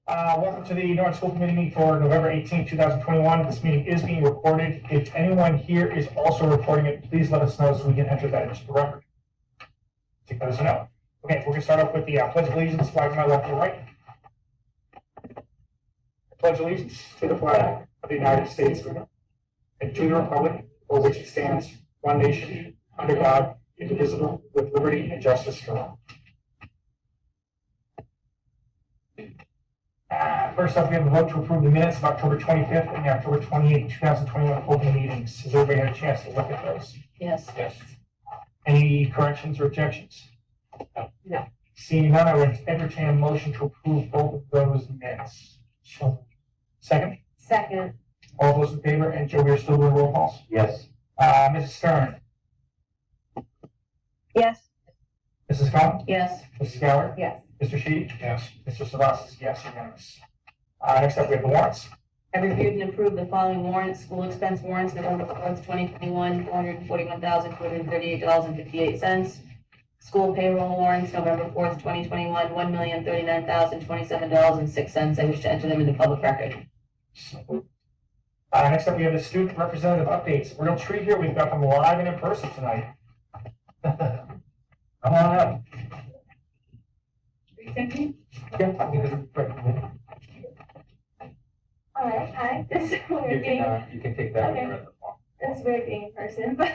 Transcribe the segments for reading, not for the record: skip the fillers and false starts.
Welcome to the Norton School Committee meeting for November 18, 2021. This meeting is being recorded. If anyone here is also recording it, please let us know so we can enter that into the record. Take that as a no. Okay, we're going to start off with the Pledge of Allegiance, flag to my left and right. I pledge allegiance to the flag of the United States of America and to the republic for which it stands, one nation, under God, indivisible, with liberty and justice for all. First up, we have a vote to approve the minutes of October 25th and the October 28th, 2021 open meetings. Has everybody had a chance to look at those? Yes. Yes. Any corrections or objections? No. Seeing none, I would entertain a motion to approve both of those minutes. Second? Second. All those in favor? And Joe, we're still doing roll calls? Yes. Mrs. Stern? Yes. Mrs. Cohen? Yes. Mrs. Gower? Yes. Mr. Sheedy? Yes. Mr. Savas? Yes, unanimous. Next up, we have the warrants. I reviewed and approved the following warrants: school expense warrants, November 4th, 2021, $441,238.58. School payroll warrants, November 4th, 2021, $1,039,027.06. I wish to enter them into public record. Next up, we have the student representative updates. Real treat here. We've got them live and in person tonight. Come on up. All right, hi. This is weird being. You can take that. Okay. It's weird being in person, but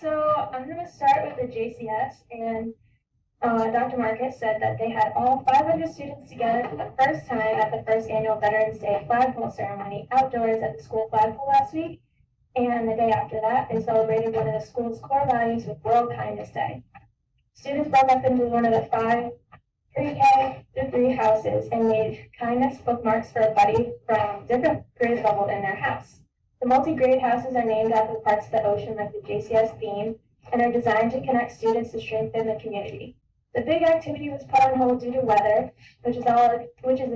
so I'm going to start with the JCS, and Dr. Marcus said that they had all 500 students together for the first time at the first annual Veterans Day flagpole ceremony outdoors at the school flagpole last week, and the day after that, they celebrated one of the school's core values with World Kindness Day. Students broke up into one of the 5 pre-K to 3 houses and made kindness bookmarks for a buddy from different grade level in their house. The multi-grade houses are named after parts of the ocean like the JCS theme and are designed to connect students to strengthen the community. The big activity was put on hold due to weather, which is a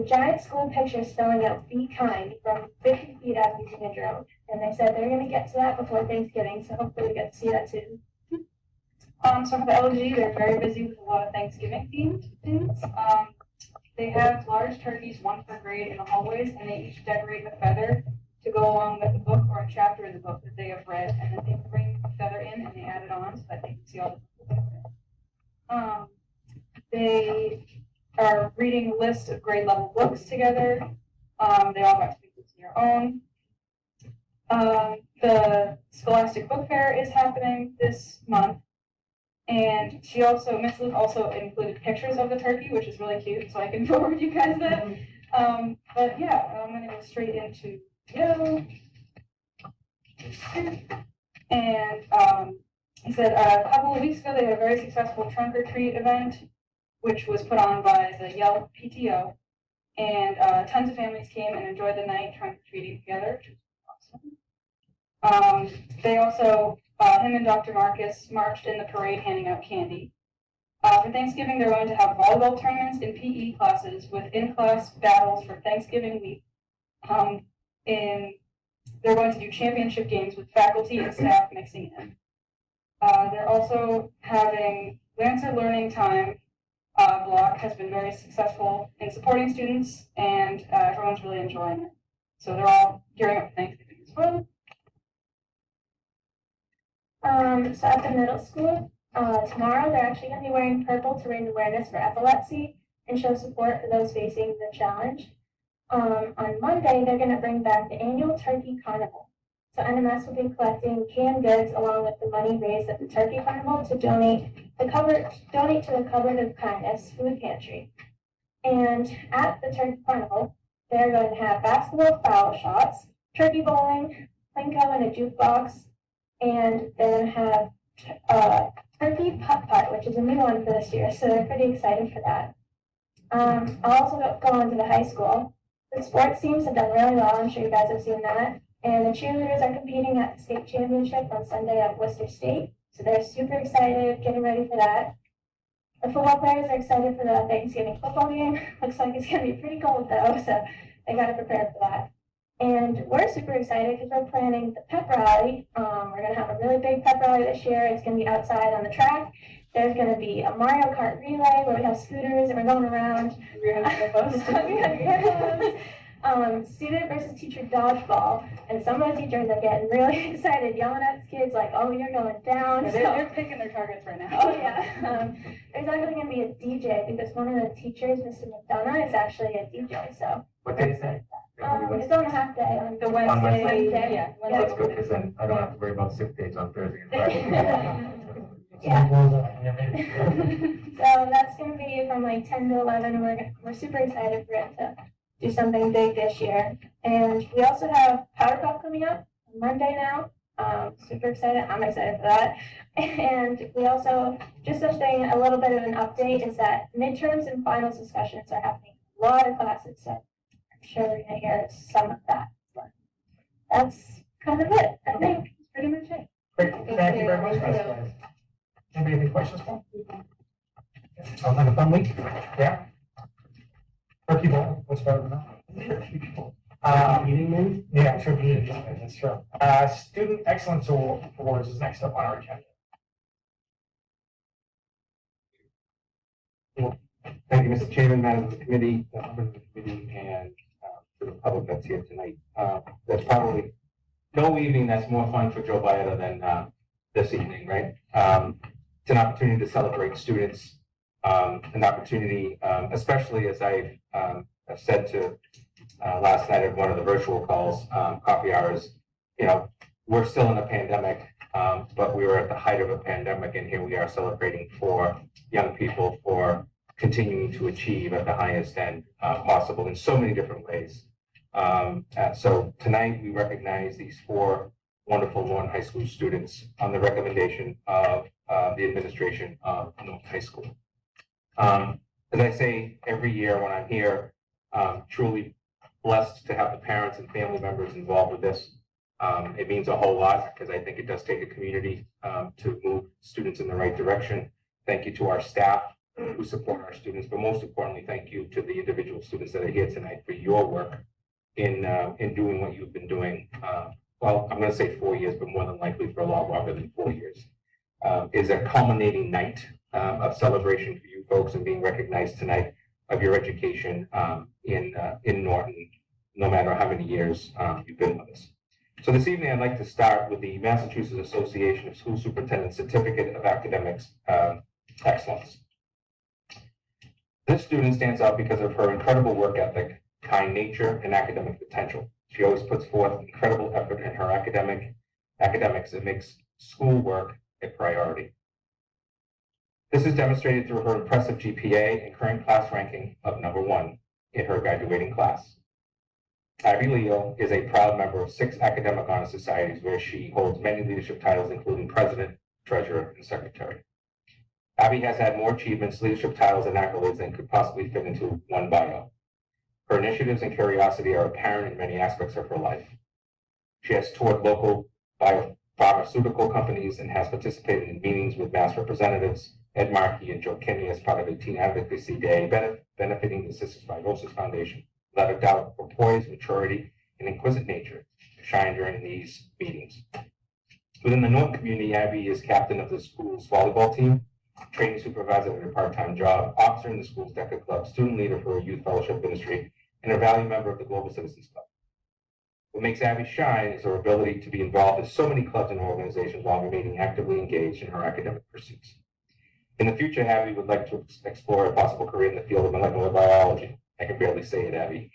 giant school picture spelling out "Be Kind" from 50 feet out using a drone. And they said they're going to get to that before Thanksgiving, so hopefully we get to see that soon. So for the LG, they're very busy with a lot of Thanksgiving themed things. They have large turkeys, one per grade, in the hallways, and they each decorate a feather to go along with the book or a chapter in the book that they have read, and then they bring a feather in and they add it on so that they can see all the books they've read. They are reading a list of grade level books together. They all got to pick books of their own. The Scholastic Book Fair is happening this month. And Miss Luke also included pictures of the turkey, which is really cute, so I can forward you guys that. But yeah, I'm going to go straight into Joe. And he said a couple of weeks ago they had a very successful trunk or treat event, which was put on by the Yelp PTO. And tons of families came and enjoyed the night trunk or treating together, which was awesome. They also him and Dr. Marcus marched in the parade handing out candy. For Thanksgiving, they're going to have volleyball tournaments in PE classes with in-class battles for Thanksgiving week. They're going to do championship games with faculty and staff mixing in. They're also having Lancer Learning Time block has been very successful in supporting students, and everyone's really enjoying it. So they're all gearing up for Thanksgiving as well. So at the middle school, tomorrow they're actually going to be wearing purple to raise awareness for epilepsy and show support for those facing the challenge. On Monday, they're going to bring back the annual Turkey Carnival. So NMS will be collecting canned goods along with the money raised at the Turkey Carnival to donate to the Cupboard of Kindness food pantry. And at the Turkey Carnival, they're going to have basketball foul shots, turkey bowling, plinko and a jukebox, and they're going to have turkey putt-putt, which is a new one for this year, so they're pretty excited for that. I'll also go on to the high school. The sports teams have done really well. I'm sure you guys have seen that. And the cheerleaders are competing at the state championship on Sunday at Worcester State. So they're super excited, getting ready for that. The football players are excited for the Thanksgiving football game. Looks like it's going to be pretty cold though, so they got to prepare for that. And we're super excited because we're planning the Pep Rally. We're going to have a really big Pep Rally this year. It's going to be outside on the track. There's going to be a Mario Kart relay where we have scooters and we're going around. Student versus teacher dodgeball. And some of the teachers are getting really excited, yelling at kids like, oh, you're going down. They're picking their targets right now. Oh, yeah. There's actually going to be a DJ because one of the teachers, Mr. McDonough, is actually a DJ. So What day is that? it's on a half day on The Wednesday, Wednesday. yeah. That's good, because then I don't have to worry about sick days on Thursday and Friday. Yeah. Yeah. So that's going to be from like 10 to 11. We're super excited for it to do something big this year. And we also have Powder Puff coming up on Monday now. Super excited. I'm excited for that. And we also, just something, a little bit of an update is that midterms and finals discussions are happening in a lot of classes. So I'm sure we're going to hear some of that. But that's kind of it, I think. That's pretty much it. Great, thank you very much, guys. Anybody have any questions for me? Sounds like a fun week. Yeah. For people, what's better than that? Meeting minutes? Yeah, sure. That's true. Student Excellence Awards is next up on our agenda. Thank you, Mr. Chairman, members of the committee, and to the public that's here tonight. There's probably no evening that's more fun for Joe Byetta than this evening, right? It's an opportunity to celebrate students, an opportunity, especially as I've said to last night at one of the virtual calls, coffee hours, you know, we're still in a pandemic, but we were at the height of a pandemic, and here we are celebrating for young people for continuing to achieve at the highest end possible in so many different ways. So tonight we recognize these four wonderful Norton High School students on the recommendation of the administration of Norton High School. As I say every year when I'm here, truly blessed to have the parents and family members involved with this. It means a whole lot because I think it does take a community to move students in the right direction. Thank you to our staff who support our students, but most importantly, thank you to the individual students that are here tonight for your work in doing what you've been doing. Well, I'm going to say 4 years, but more than likely for a lot longer than 4 years. Is a culminating night of celebration for you folks and being recognized tonight of your education in Norton, no matter how many years you've been with us. So this evening, I'd like to start with the Massachusetts Association of School Superintendents Certificate of Academics Excellence. This student stands out because of her incredible work ethic, kind nature, and academic potential. She always puts forth incredible effort in her academics and makes schoolwork a priority. This is demonstrated through her impressive GPA and current class ranking of #1 in her graduating class. Abby Leo is a proud member of 6 academic honor societies where she holds many leadership titles, including president, treasurer, and secretary. Abby has had more achievements, leadership titles, and accolades than could possibly fit into one bio. Her initiatives and curiosity are apparent in many aspects of her life. She has toured local biopharmaceutical companies and has participated in meetings with Mass representatives, Ed Markey and Joe Kinney as part of a Teen Advocacy Day benefiting the Cystic Fibrosis Foundation. Without a doubt, her poise, maturity, and inquisitive nature shine during these meetings. Within the Norton community, Abby is captain of the school's volleyball team, training supervisor at a part-time job, officer in the school's DECA club, student leader for a youth fellowship ministry, and a valued member of the Global Citizens Club. What makes Abby shine is her ability to be involved in so many clubs and organizations while remaining actively engaged in her academic pursuits. In the future, Abby would like to explore a possible career in the field of molecular biology. I can barely say it, Abby.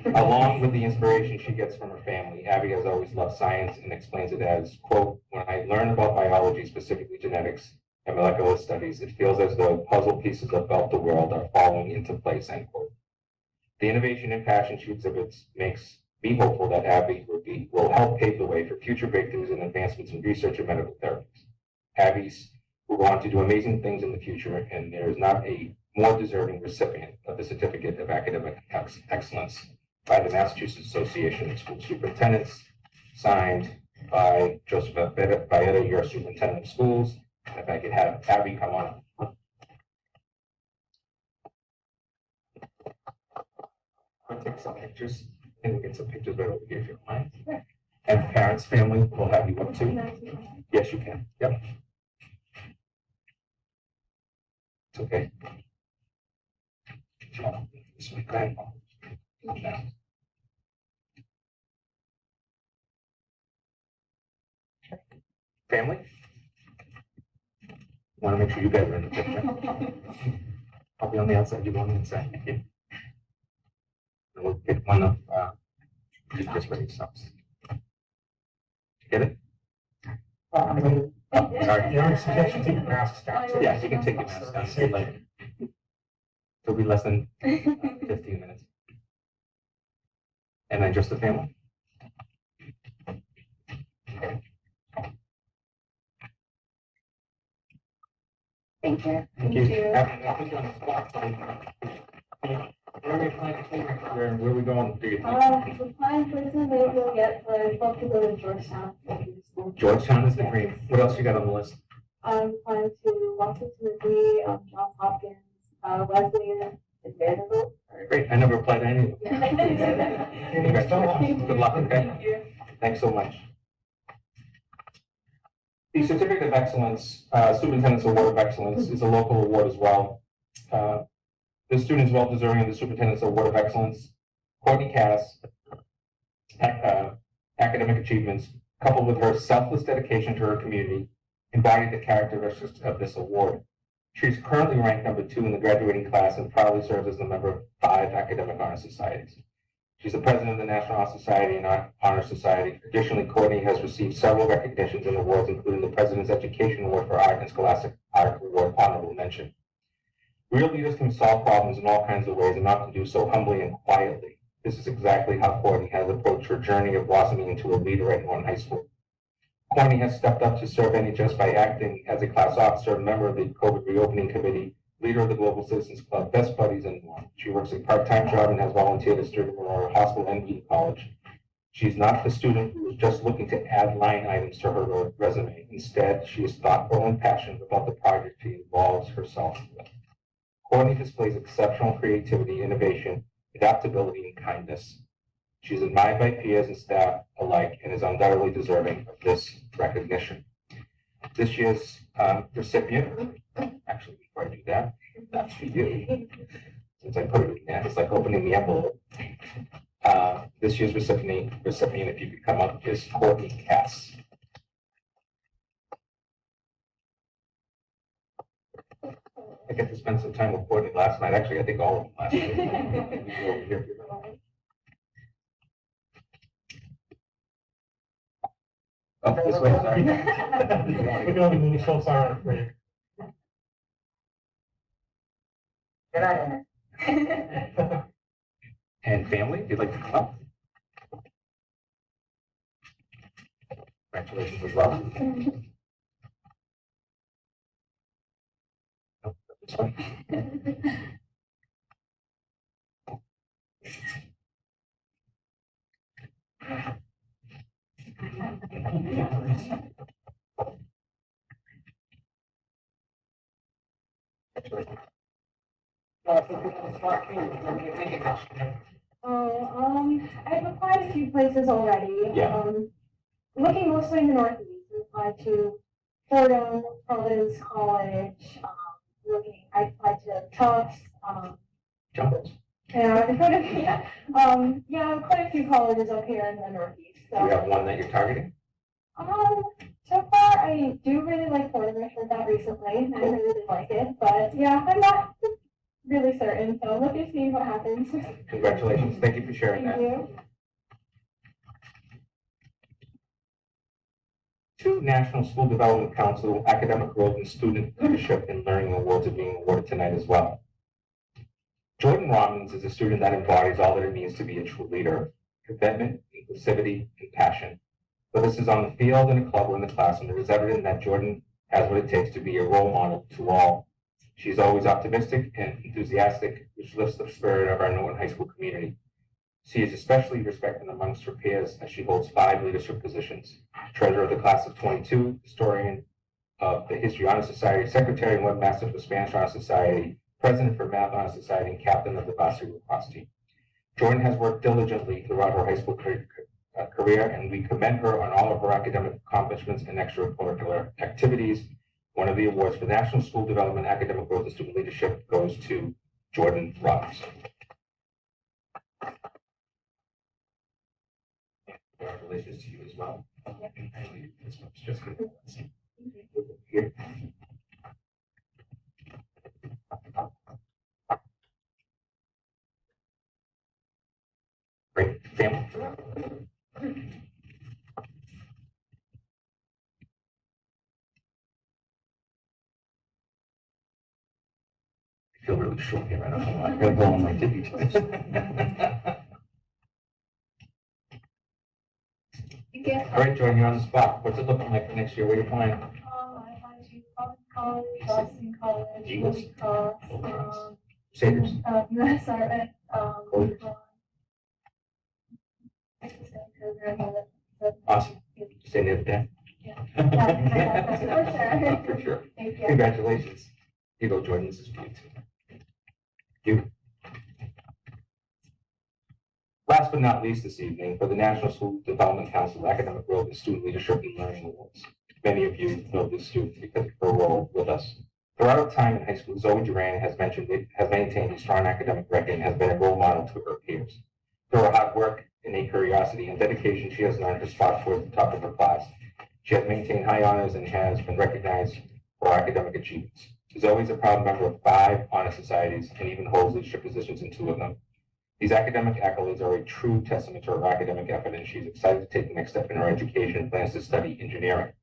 Along with the inspiration she gets from her family, Abby has always loved science and explains it as, quote, when I learn about biology, specifically genetics and molecular studies, it feels as though puzzle pieces about the world are falling into place, end quote. The innovation and passion she exhibits makes me hopeful that Abby will help pave the way for future breakthroughs and advancements in research and medical therapies. Abby's will go on to do amazing things in the future, and there is not a more deserving recipient of the Certificate of Academic Excellence by the Massachusetts Association of School Superintendents, signed by Joseph Byetta, your Superintendent of Schools. And if I could have Abby come on. I'll take some pictures. And we'll get some pictures right over here if you don't mind. And parents, family, we'll have you up too. Yes, you can. Yep. It's okay. This is my grandpa. Family? Want to make sure you guys are in the picture. I'll be on the outside, you go on the inside. And we'll pick one of, just for yourselves. Get it? Oh, sorry. The only suggestion, take your masks down. too. Yeah, you can take your mask down. It'll be like, it'll be less than 15 minutes. And then just the family? Thank you. Thank you. I'll put you on the spot. Where are we applying to? Where are we going? Do you think? The plan places that we'll get, but I'd love to go to Georgetown. Georgetown is the dream. What else you got on the list? I'm planning to Washington Smith, Johns Hopkins, Wesleyan, and Vanderbilt. Great. I never applied to any of them. Congratulations. Good luck, okay? Thank you. Thanks so much. The Certificate of Excellence, Superintendent's Award of Excellence, is a local award as well. The student is well deserving of the Superintendent's Award of Excellence. Courtney Cass, academic achievements, coupled with her selfless dedication to her community, embodied the characteristics of this award. She's currently ranked number 2 in the graduating class and proudly serves as a member of 5 academic honor societies. She's the president of the National Honor Society and Honor Society. Additionally, Courtney has received several recognitions and awards, including the President's Education Award for Art and Scholastic Art Award Honorable Mention. Real leaders can solve problems in all kinds of ways and often do so humbly and quietly. This is exactly how Courtney has approached her journey of blossoming into a leader at Norton High School. Courtney has stepped up to serve NHS by acting as a class officer, member of the COVID Reopening Committee, leader of the Global Citizens Club, Best Buddies, and more. She works a part-time job and has volunteered at Sturgeon Memorial Hospital and Wheaton College. She's not the student who is just looking to add line items to her resume. Instead, she is thoughtful and passionate about the project she involves herself with. Courtney displays exceptional creativity, innovation, adaptability, and kindness. She's admired by peers and staff alike and is undoubtedly deserving of this recognition. This year's recipient, actually, before I do that, that's for you. Since I put it in there, it's like opening the envelope. This year's recipient, if you could come up, is Courtney Cass. I got to spend some time with Courtney last night. Actually, I think all of them last night. Oh, this way, sorry. We can only move so far. And family, if you'd like to come up. Congratulations as well. Oh, this way. I've applied a few places already. Yeah. Looking mostly in the Northeast. I applied to Fordham, Providence College. I applied to Tufts. Jumpers. Yeah, quite a few colleges up here in the Northeast. Do you So, have one that you're targeting? so far I do really like Fordham. I heard that recently, and I really like it. But yeah, I'm not really certain. So we'll just see what happens. Congratulations. Thank you for sharing Thank that. you. 2 National School Development Council Academic Growth and Student Leadership and Learning Awards are being awarded tonight as well. Jordan Robbins is a student that embodies all that it means to be a true leader: commitment, inclusivity, and passion. Whether this is on the field, in a club, or in the classroom, it is evident that Jordan has what it takes to be a role model to all. She's always optimistic and enthusiastic, which lifts the spirit of our Norton High School community. She is especially respected amongst her peers as she holds 5 leadership positions: treasurer of the class of 22, historian of the History Honor Society, secretary and webmaster for Spanish Honor Society, president for Math Honor Society, and captain of the varsity lacrosse team. Jordan has worked diligently throughout her high school career, and we commend her on all of her academic accomplishments and extracurricular activities. One of the awards for National School Development, Academic Growth, and Student Leadership goes to Jordan Robbins. Congratulations to you as well. This one's just good. Here. Great. Family. I feel really short here. I don't know why. I'm going to go on my tippy toes. All right, Jordan, you're on the spot. What's it looking like for next year? Where are you playing? I want to College, Boston College, Eagles? Holy Cross, Satyrs? USRS, Cool. Awesome. Stay near the deck. Yeah. For sure. Thank you. Congratulations. Here you go, Jordan. This is for you too. You. Last but not least this evening, for the National School Development Council Academic Growth and Student Leadership and Learning Awards. Many of you know this student because of her role with us. Throughout her time in high school, Zoe Duran has maintained a strong academic record and has been a role model to her peers. Through her hard work, innate curiosity, and dedication, she has earned her spot towards the top of her class. She has maintained high honors and has been recognized for her academic achievements. Zoe is a proud member of 5 honor societies and even holds leadership positions in 2 of them. These academic accolades are a true testament to her academic effort, and she's excited to take the next step in her education and plans to study engineering.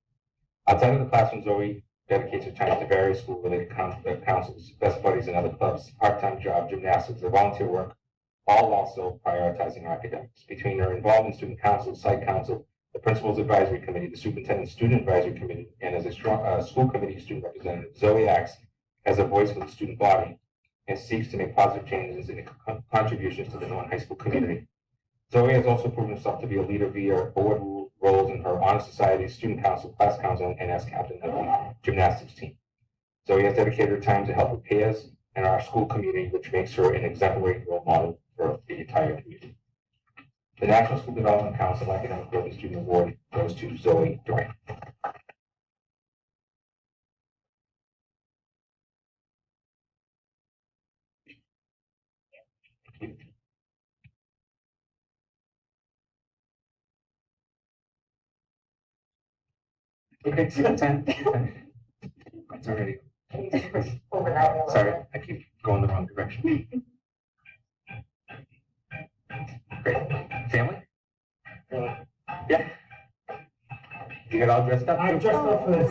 Outside of the classroom, Zoe dedicates her time to various school-related councils, best buddies, and other clubs, part-time job, gymnastics, and volunteer work, all also prioritizing her academics. Between her involvement in student council, site council, the principal's advisory committee, the superintendent's student advisory committee, and as a strong school committee student representative, Zoe acts as a voice for the student body and seeks to make positive changes and contributions to the Norton High School community. Zoe has also proven herself to be a leader via board roles in her honor society, student council, class council, and as captain of the gymnastics team. Zoe has dedicated her time to help her peers and our school community, which makes her an exemplary role model for the entire community. The National School Development Council Academic Growth and Student Award goes to Zoe Duran. Okay, 10. It's already. Sorry, I keep going the wrong direction. Great. Family? Yeah. You get all dressed up? I'm dressed up for this.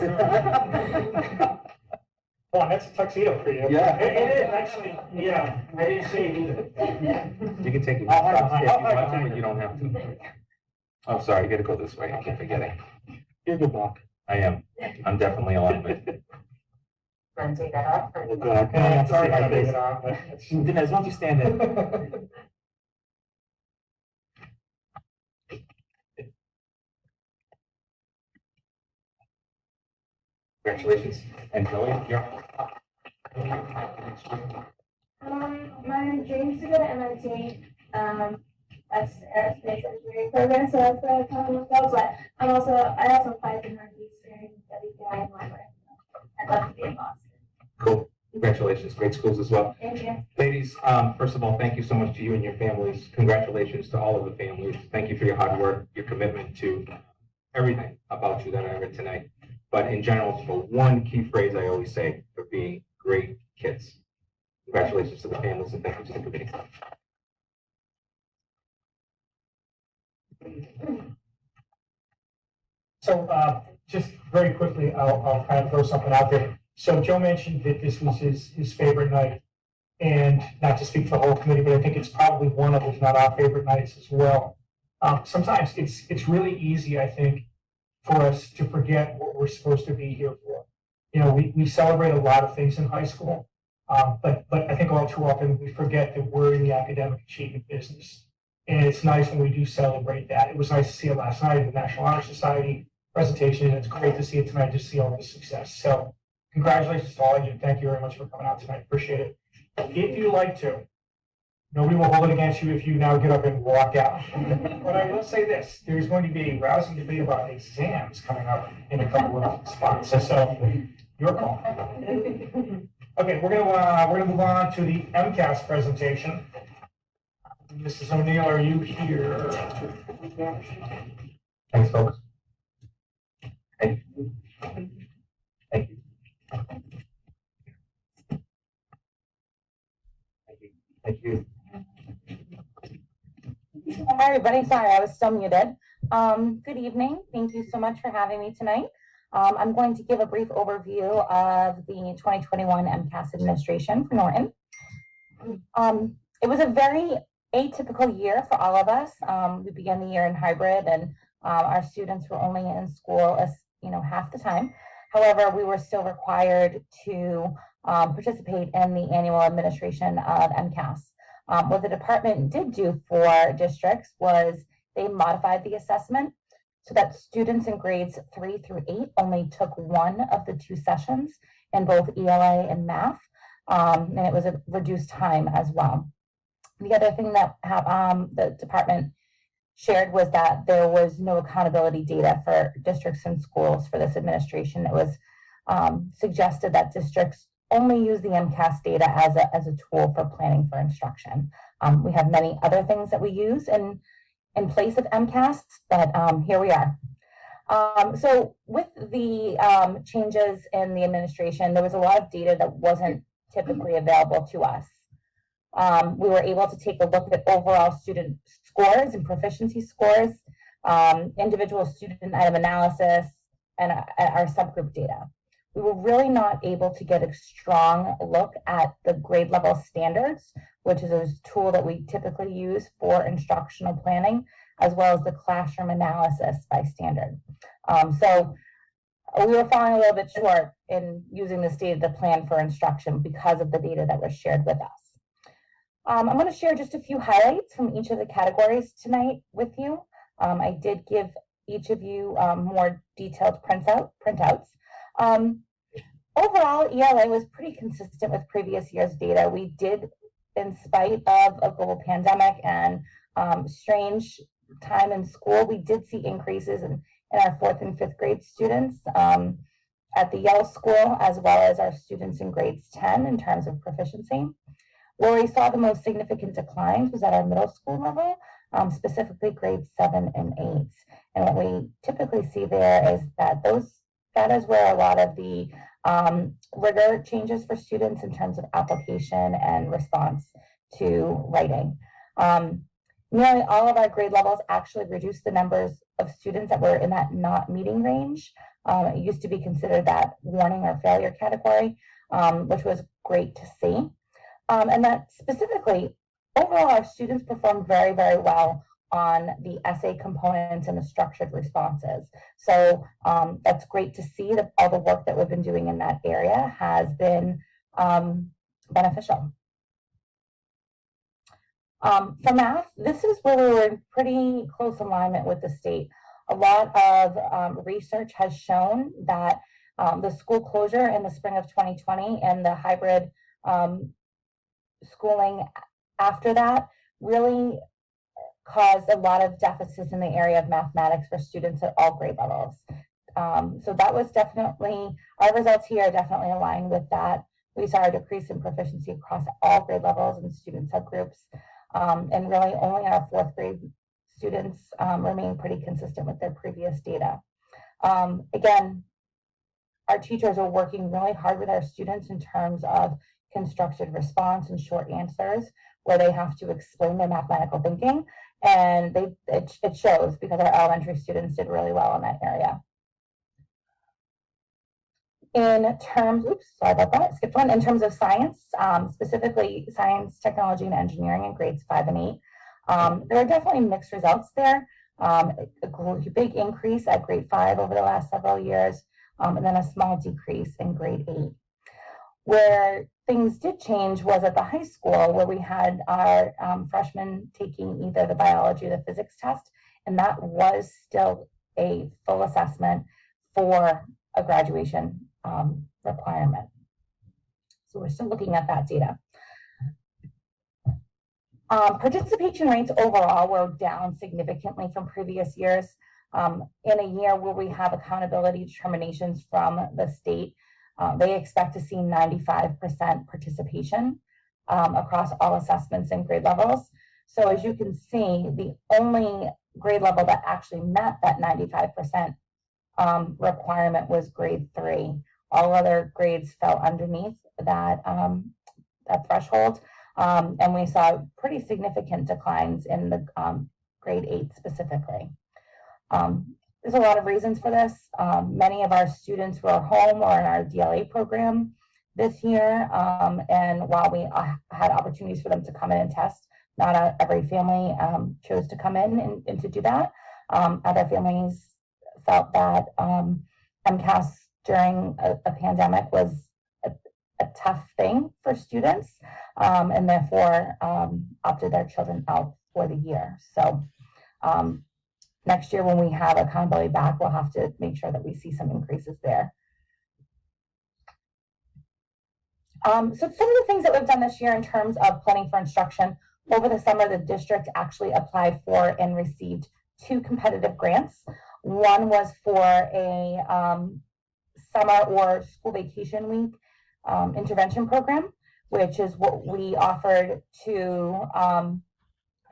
Well, that's a tuxedo for you. Yeah. It is, actually, yeah. I didn't see it either. You can take it. I'll have If you it. want to, but you don't have to. Oh, sorry, you gotta go this way. I keep forgetting. You're good luck. I am. I'm definitely alignment. Want to take that off? Or- Yeah, sorry I take it off, but it's, as long as you stand in. Congratulations. And Zoe, you're. My name's James to go to MIT. That's the aerospace engineering program, so that's what I kind of look up. But I also applied to Northeast during WPI and library. I'd love to be in Boston. Cool. Congratulations. Great schools as well. Thank you. Ladies, first of all, thank you so much to you and your families. Congratulations to all of the families. Thank you for your hard work, your commitment to everything about you that I read tonight. But in general, for one key phrase I always say, for being great kids. Congratulations to the families and thank you to the committee. So, just very quickly, I'll kind of throw something out there. So Joe mentioned that this was his favorite night, and not to speak for the whole committee, but I think it's probably one of, if not our favorite nights as well. Sometimes it's really easy, I think, for us to forget what we're supposed to be here for. You know, we celebrate a lot of things in high school, but I think all too often we forget that we're in the academic achievement business. And it's nice when we do celebrate that. It was nice to see it last night at the National Honor Society presentation, and it's great to see it tonight, to see all the success. So congratulations to all of you. Thank you very much for coming out tonight. Appreciate it. If you like to, Nobody will hold it against you if you now get up and walk out. But I will say this, there's going to be a rousing debate about exams coming up in a couple of spots, so your call. Okay, we're gonna move on to the Mcas presentation. Mrs. O'Neill, are you here? Thanks, folks. Thank you. Thank you. Thank you. Hi, everybody. Sorry, I was still muted. Good evening. Thank you so much for having me tonight. I'm going to give a brief overview of the 2021 MCAS administration for Norton. It was a very atypical year for all of us. We began the year in hybrid, and our students were only in school half the time. However, we were still required to participate in the annual administration of MCAS. What the department did do for districts was they modified the assessment so that students in grades 3 through 8 only took one of the 2 sessions in both ELA and math, and it was a reduced time as well. The other thing that the department shared was that there was no accountability data for districts and schools for this administration. It was suggested that districts only use the MCAS data as a tool for planning for instruction. We have many other things that we use in place of MCAS, but here we are. So with the changes in the administration, there was a lot of data that wasn't typically available to us. We were able to take a look at overall student scores and proficiency scores, individual student item analysis, and our subgroup data. We were really not able to get a strong look at the grade level standards, which is a tool that we typically use for instructional planning, as well as the classroom analysis by standard. So we were falling a little bit short in using this data to plan for instruction because of the data that was shared with us. I'm going to share just a few highlights from each of the categories tonight with you. I did give each of you more detailed printouts. Overall, ELA was pretty consistent with previous year's data. We did, in spite of a global pandemic and strange time in school, we did see increases in our 4th and 5th grade students at the Yale School, as well as our students in grades 10 in terms of proficiency. Where we saw the most significant declines was at our middle school level, specifically grades 7 and 8. And what we typically see there is that that is where a lot of the rigor changes for students in terms of application and response to writing. Nearly all of our grade levels actually reduced the numbers of students that were in that not meeting range. It used to be considered that warning or failure category, which was great to see. And that specifically, overall, our students performed very, very well on the essay components and the structured responses. So that's great to see that all the work that we've been doing in that area has been beneficial. For math, this is where we were in pretty close alignment with the state. A lot of research has shown that the school closure in the spring of 2020 and the hybrid schooling after that really caused a lot of deficits in the area of mathematics for students at all grade levels. So that was definitely, our results here are definitely aligned with that. We saw a decrease in proficiency across all grade levels and student subgroups. And really only our 4th grade students remain pretty consistent with their previous data. Again, our teachers are working really hard with our students in terms of constructed response and short answers, where they have to explain their mathematical thinking, and it shows because our elementary students did really well in that area. In terms, sorry about that, skipped one. In terms of science, specifically science, technology, and engineering in grades 5 and 8, there are definitely mixed results there. A big increase at grade 5 over the last several years, and then a small decrease in grade 8. Where things did change was at the high school, where we had our freshmen taking either the biology or the physics test, and that was still a full assessment for a graduation requirement. So we're still looking at that data. Participation rates overall were down significantly from previous years. In a year where we have accountability determinations from the state, they expect to see 95% participation across all assessments and grade levels. So as you can see, the only grade level that actually met that 95% requirement was grade 3. All other grades fell underneath that, that threshold. And we saw pretty significant declines in the grade 8 specifically. There's a lot of reasons for this. Many of our students were home or in our DLA program this year. And while we had opportunities for them to come in and test, not every family chose to come in and to do that. Other families felt that MCAS during a pandemic was a tough thing for students, and therefore opted their children out for the year. So next year when we have accountability back, we'll have to make sure that we see some increases there. So some of the things that we've done this year in terms of planning for instruction, over the summer, the district actually applied for and received 2 competitive grants. One was for a summer or school vacation week intervention program, which is what we offered to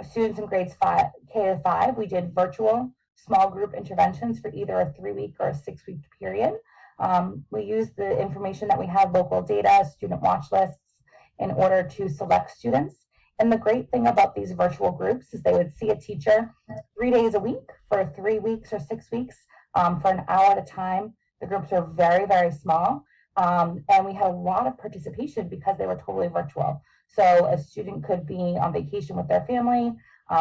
students in grades K to 5. We did virtual small group interventions for either a 3-week or a 6-week period. We used the information that we had, local data, student watch lists, in order to select students. And the great thing about these virtual groups is they would see a teacher 3 days a week for 3 weeks or 6 weeks for an hour at a time. The groups are very, very small. And we had a lot of participation because they were totally virtual. So a student could be on vacation with their family.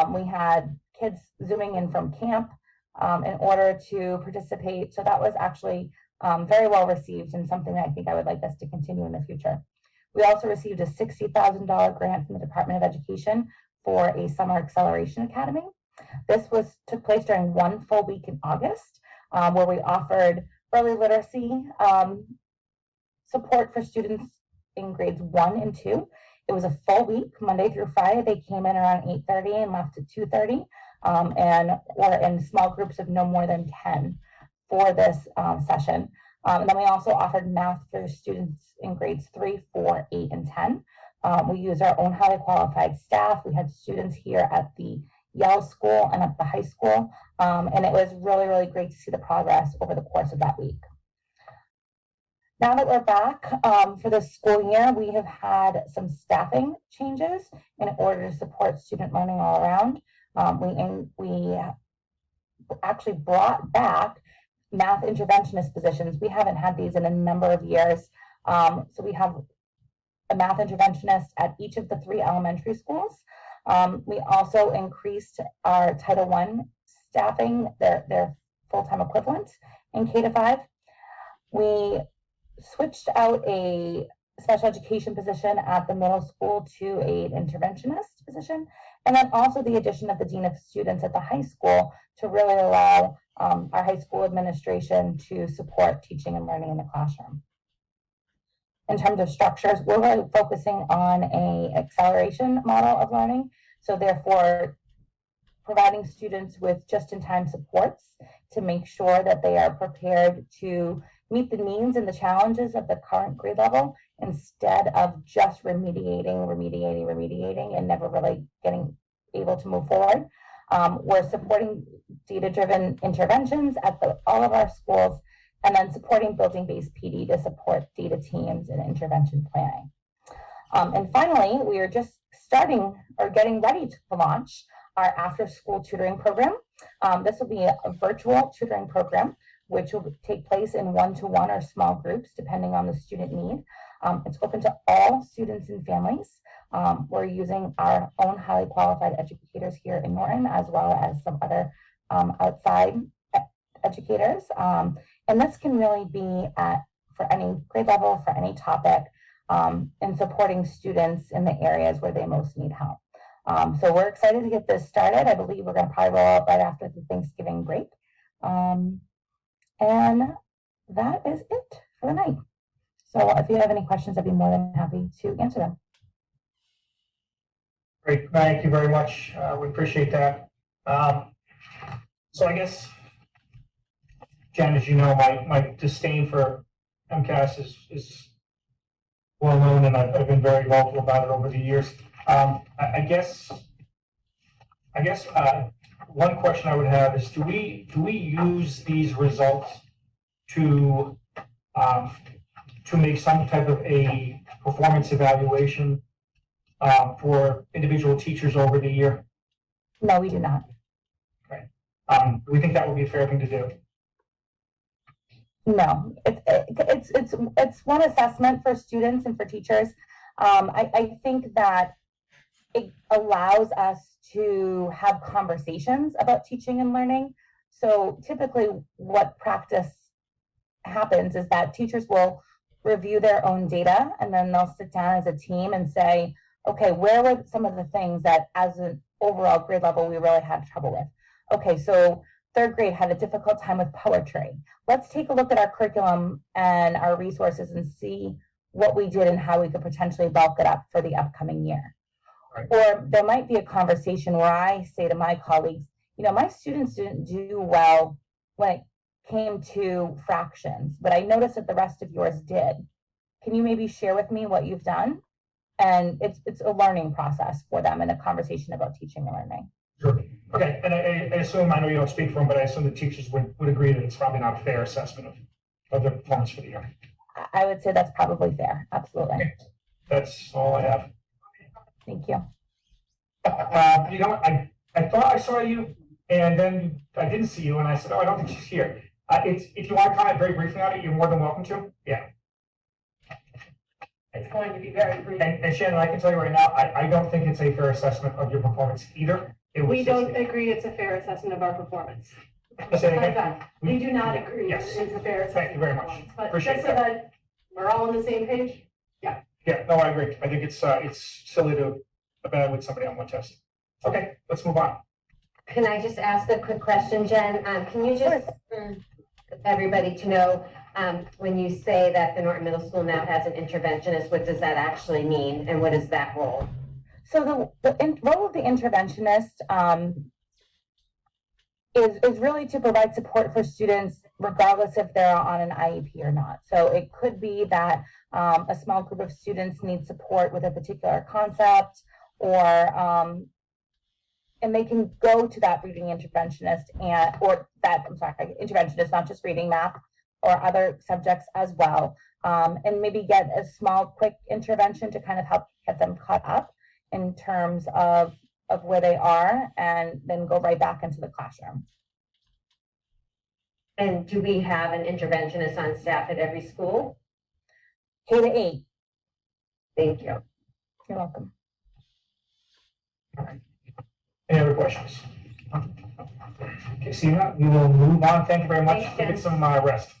We had kids zooming in from camp in order to participate. So that was actually very well received and something that I think I would like us to continue in the future. We also received a $60,000 grant from the Department of Education for a summer acceleration academy. This took place during 1 full week in August, where we offered early literacy support for students in grades 1 and 2. It was a full week, Monday through Friday. They came in around 8:30 and left at 2:30, and were in small groups of no more than 10 for this session. And then we also offered math for students in grades 3, 4, 8, and 10. We used our own highly qualified staff. We had students here at the Yale School and at the high school, and it was really, really great to see the progress over the course of that week. Now that we're back for this school year, we have had some staffing changes in order to support student learning all around. We actually brought back math interventionist positions. We haven't had these in a number of years. So we have a math interventionist at each of the 3 elementary schools. We also increased our Title I staffing, their full-time equivalent in K to 5. We switched out a special education position at the middle school to an interventionist position, and then also the addition of the dean of students at the high school to really allow our high school administration to support teaching and learning in the classroom. In terms of structures, we're really focusing on an acceleration model of learning, so therefore providing students with just-in-time supports to make sure that they are prepared to meet the needs and the challenges of the current grade level instead of just remediating and never really getting able to move forward. We're supporting data-driven interventions at all of our schools, and then supporting building-based PD to support data teams and intervention planning. And finally, we are just starting or getting ready to launch our after-school tutoring program. This will be a virtual tutoring program, which will take place in 1-to-1 or small groups, depending on the student need. It's open to all students and families. We're using our own highly qualified educators here in Norton, as well as some other outside educators. And this can really be for any grade level, for any topic, in supporting students in the areas where they most need help. So we're excited to get this started. I believe we're going to probably roll out right after the Thanksgiving break. And that is it for the night. So if you have any questions, I'd be more than happy to answer them. Great, thank you very much. We appreciate that. So I guess, Jen, as you know, my disdain for MCAS is well known, and I've been very vocal about it over the years. I guess one question I would have is, do we use these results to make some type of a performance evaluation for individual teachers over the year? No, we do not. Do we think that would be a fair thing to do? No, it's one assessment for students and for teachers. I think that it allows us to have conversations about teaching and learning. So typically what practice happens is that teachers will review their own data, and then they'll sit down as a team and say, okay, where were some of the things that as an overall grade level we really had trouble with? Okay, so third grade had a difficult time with poetry. Let's take a look at our curriculum and our resources and see what we did and how we could potentially bulk it up for the upcoming year. Right. Or there might be a conversation where I say to my colleagues, you know, my students didn't do well when it came to fractions, but I noticed that the rest of yours did. Can you maybe share with me what you've done? And it's a learning process for them and a conversation about teaching and learning. Sure. Okay, and I assume, I know you don't speak for them, but I assume the teachers would agree that it's probably not a fair assessment of their performance for the year. I would say that's probably fair. Absolutely. Okay. That's all I have. Thank you. You know what? I thought I saw you, and then I didn't see you, and I said, oh, I don't think she's here. If you want to comment very briefly on it, you're more than welcome to. Yeah. It's going to be very brief. And Shannon, I can tell you right now, I don't think it's a fair assessment of your performance either. We don't agree it's a fair assessment of our performance. Say it again. We do not agree Yes. it's a fair assessment. Thank you very much. performance. But Appreciate just so that we're all on the same page. Yeah, no, I agree. I think it's silly to evaluate somebody on one test. Okay, let's move on. Can I just ask a quick question, Jen? Can you just, everybody to know, when you say that the Norton Middle School now has an interventionist, what does that actually mean? And what is that role? So the role of the interventionist is really to provide support for students regardless if they're on an IEP or not. So it could be that a small group of students need support with a particular concept, or and they can go to that reading interventionist interventionist, not just reading, math, or other subjects as well, and maybe get a small, quick intervention to kind of help get them caught up in terms of where they are, and then go right back into the classroom. And do we have an interventionist on staff at every school? K to 8. Thank you. You're welcome. Any other questions? Okay, seeing that, we will move on. Thank you very much. Thanks, We'll Jen. get some rest.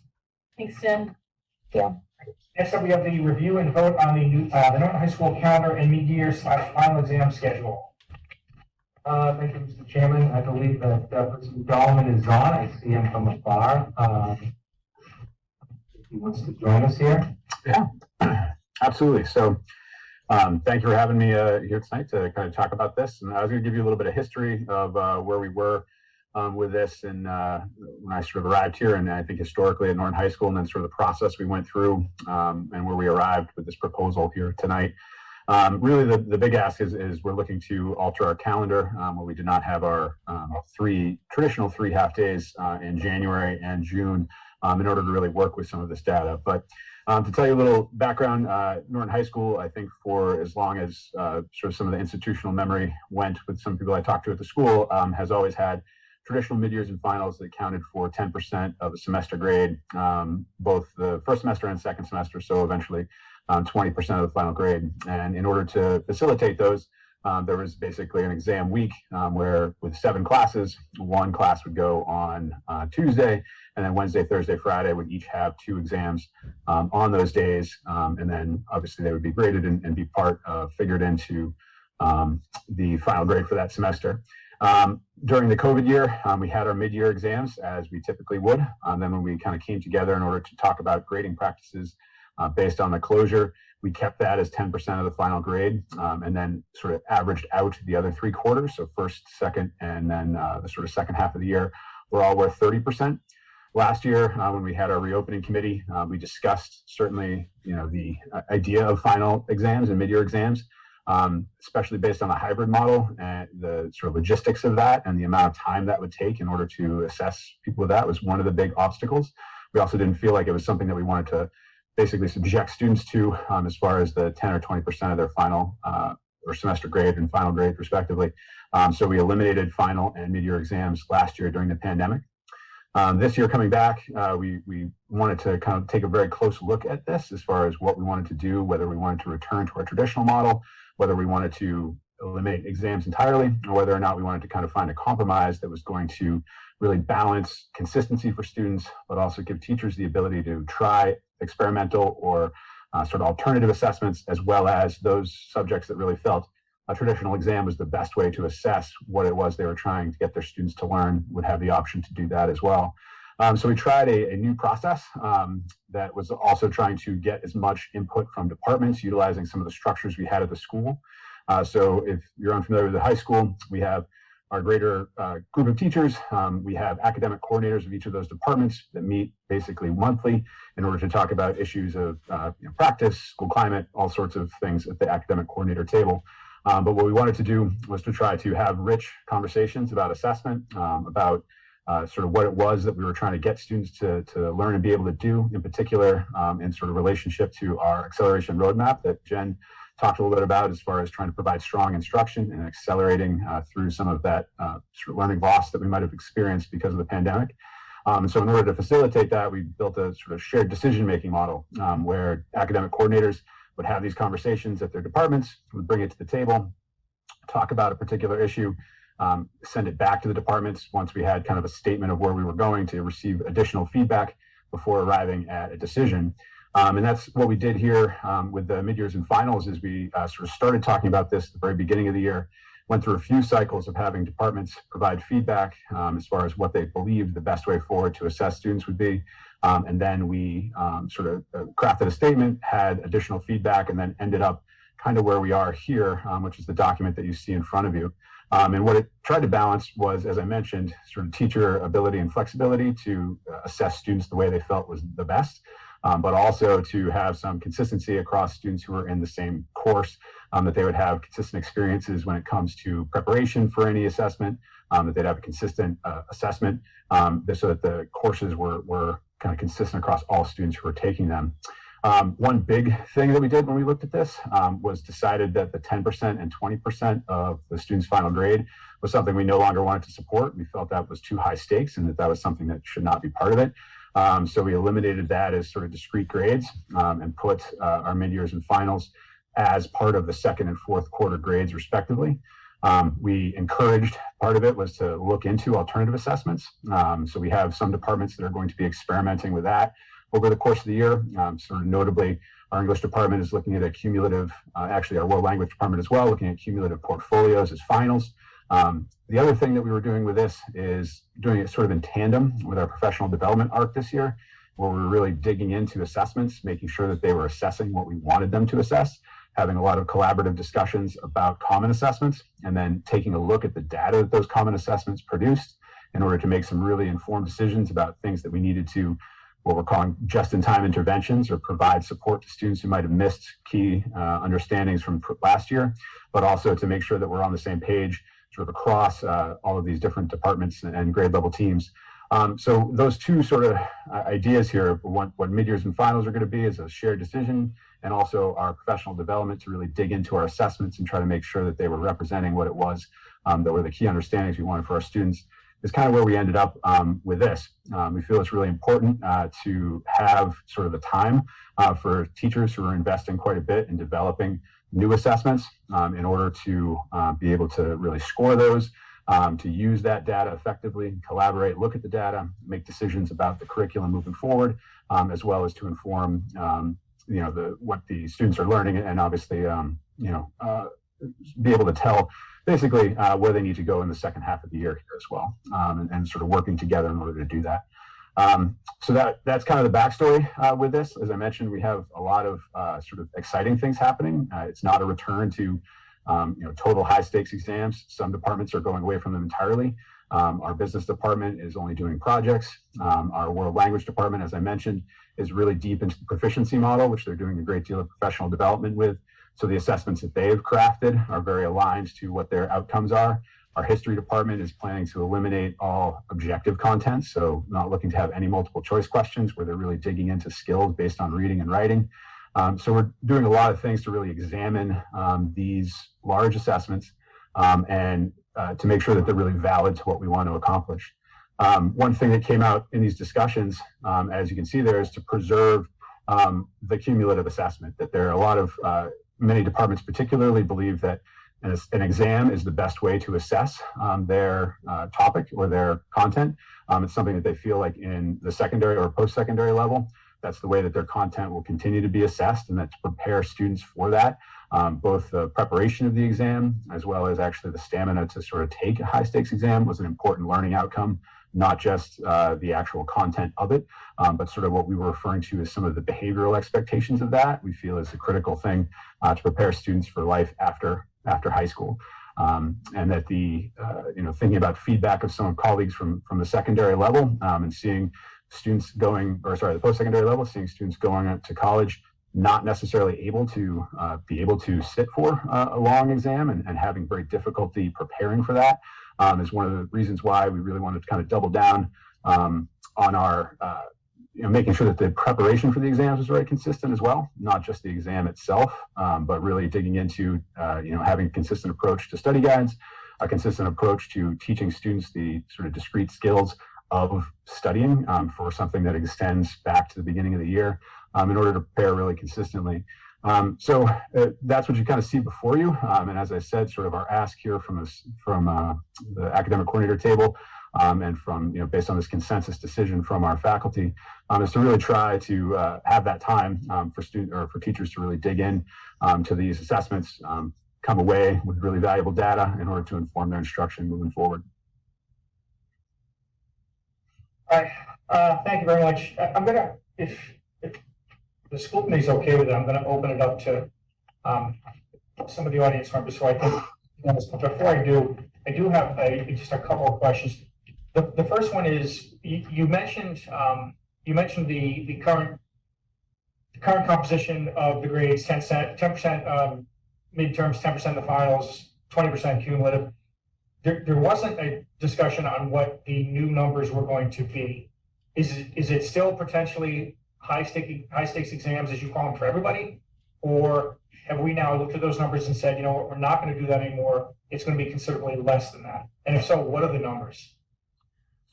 Thanks, Jen. Yeah. Next up, we have the review and vote on the Norton High School calendar and mid-year/final exam schedule. Thank you, Mr. Chairman. I believe that President Dahlman is on. I see him from afar. If he wants to join us here. Yeah, absolutely. So thank you for having me here tonight to kind of talk about this. And I was going to give you a little bit of history of where we were with this and when I sort of arrived here, and I think historically at Norton High School, and then sort of the process we went through and where we arrived with this proposal here tonight. Really, the big ask is we're looking to alter our calendar where we did not have our traditional three half days in January and June in order to really work with some of this data. But to tell you a little background, Norton High School, I think for as long as sort of some of the institutional memory went with some people I talked to at the school, has always had traditional mid-years and finals that accounted for 10% of a semester grade, both the first semester and second semester, so eventually 20% of the final grade. And in order to facilitate those, there was basically an exam week where with 7 classes, one class would go on Tuesday, and then Wednesday, Thursday, Friday would each have 2 exams on those days. And then obviously they would be graded and be figured into the final grade for that semester. During the COVID year, we had our mid-year exams as we typically would. Then when we kind of came together in order to talk about grading practices Based on the closure, we kept that as 10% of the final grade, and then sort of averaged out the other 3 quarters. So first, second, and then the sort of second half of the year were all worth 30%. Last year, when we had our reopening committee, we discussed certainly, the idea of final exams and mid-year exams, especially based on a hybrid model and the sort of logistics of that and the amount of time that would take in order to assess people with that was one of the big obstacles. We also didn't feel like it was something that we wanted to basically subject students to as far as the 10 or 20% of their final or semester grade and final grade respectively. So we eliminated final and mid-year exams last year during the pandemic. This year coming back, we wanted to kind of take a very close look at this as far as what we wanted to do, whether we wanted to return to our traditional model, whether we wanted to eliminate exams entirely, or whether or not we wanted to kind of find a compromise that was going to really balance consistency for students, but also give teachers the ability to try experimental or sort of alternative assessments, as well as those subjects that really felt a traditional exam was the best way to assess what it was they were trying to get their students to learn, would have the option to do that as well. So we tried a new process that was also trying to get as much input from departments, utilizing some of the structures we had at the school. So if you're unfamiliar with the high school, we have our greater group of teachers. We have academic coordinators of each of those departments that meet basically monthly in order to talk about issues of practice, school climate, all sorts of things at the academic coordinator table. But what we wanted to do was to try to have rich conversations about assessment, about sort of what it was that we were trying to get students to learn and be able to do, in particular, in sort of relationship to our acceleration roadmap that Jen talked a little bit about as far as trying to provide strong instruction and accelerating through some of that sort of learning loss that we might have experienced because of the pandemic. So in order to facilitate that, we built a sort of shared decision-making model where academic coordinators would have these conversations at their departments, would bring it to the table, talk about a particular issue, send it back to the departments once we had kind of a statement of where we were going to receive additional feedback before arriving at a decision. And that's what we did here with the mid-years and finals is we sort of started talking about this at the very beginning of the year, went through a few cycles of having departments provide feedback as far as what they believed the best way forward to assess students would be. And then we sort of crafted a statement, had additional feedback, and then ended up kind of where we are here, which is the document that you see in front of you. And what it tried to balance was, as I mentioned, sort of teacher ability and flexibility to assess students the way they felt was the best, but also to have some consistency across students who are in the same course, that they would have consistent experiences when it comes to preparation for any assessment, that they'd have a consistent assessment, so that the courses were kind of consistent across all students who were taking them. One big thing that we did when we looked at this was decided that the 10% and 20% of the student's final grade was something we no longer wanted to support. We felt that was too high stakes and that was something that should not be part of it. So we eliminated that as sort of discrete grades and put our mid-years and finals as part of the second and fourth quarter grades respectively. We encouraged, part of it was to look into alternative assessments. So we have some departments that are going to be experimenting with that over the course of the year. Sort of notably, our English department is looking at a cumulative, actually our world language department as well, looking at cumulative portfolios as finals. The other thing that we were doing with this is doing it sort of in tandem with our professional development arc this year, where we were really digging into assessments, making sure that they were assessing what we wanted them to assess, having a lot of collaborative discussions about common assessments, and then taking a look at the data that those common assessments produced in order to make some really informed decisions about things that we needed to, what we're calling just-in-time interventions, or provide support to students who might have missed key understandings from last year, but also to make sure that we're on the same page sort of across all of these different departments and grade level teams. So those two sort of ideas here, what mid-years and finals are going to be is a shared decision, and also our professional development to really dig into our assessments and try to make sure that they were representing what it was that were the key understandings we wanted for our students, is kind of where we ended up with this. We feel it's really important to have sort of the time for teachers who are investing quite a bit in developing new assessments in order to be able to really score those, to use that data effectively, collaborate, look at the data, make decisions about the curriculum moving forward, as well as to inform what the students are learning, and obviously be able to tell basically where they need to go in the second half of the year here as well, and sort of working together in order to do that. So that's kind of the backstory with this. As I mentioned, we have a lot of sort of exciting things happening. It's not a return to total high stakes exams. Some departments are going away from them entirely. Our business department is only doing projects. Our world language department, as I mentioned, is really deep into the proficiency model, which they're doing a great deal of professional development with. So the assessments that they've crafted are very aligned to what their outcomes are. Our history department is planning to eliminate all objective content, so not looking to have any multiple choice questions where they're really digging into skills based on reading and writing. So we're doing a lot of things to really examine these large assessments and to make sure that they're really valid to what we want to accomplish. One thing that came out in these discussions, as you can see there, is to preserve the cumulative assessment, that there are a lot of, many departments particularly believe that an exam is the best way to assess their topic or their content. It's something that they feel like in the secondary or post-secondary level, that's the way that their content will continue to be assessed, and that to prepare students for that, both the preparation of the exam as well as actually the stamina to sort of take a high stakes exam was an important learning outcome, not just the actual content of it, but sort of what we were referring to as some of the behavioral expectations of that we feel is a critical thing to prepare students for life after high school. And that the, thinking about feedback of some colleagues from the secondary level and seeing students the post-secondary level, seeing students going to college, not necessarily able to be able to sit for a long exam and having very difficulty preparing for that is one of the reasons why we really wanted to kind of double down on our, making sure that the preparation for the exams is very consistent as well, not just the exam itself, but really digging into, having a consistent approach to study guides, a consistent approach to teaching students the sort of discrete skills of studying for something that extends back to the beginning of the year in order to prepare really consistently. So that's what you kind of see before you. And as I said, sort of our ask here from the academic coordinator table and from, based on this consensus decision from our faculty, is to really try to have that time for teachers to really dig in to these assessments, come away with really valuable data in order to inform their instruction moving forward. All right, thank you very much. I'm gonna, if the school committee's okay with it, I'm gonna open it up to some of the audience members. So I think, before I do have just a couple of questions. The first one is, you mentioned the current composition of the grades, 10% midterms, 10% the finals, 20% cumulative. There wasn't a discussion on what the new numbers were going to be. Is it still potentially high stakes exams, as you call them, for everybody? Or have we now looked at those numbers and said, we're not going to do that anymore. It's going to be considerably less than that. And if so, what are the numbers?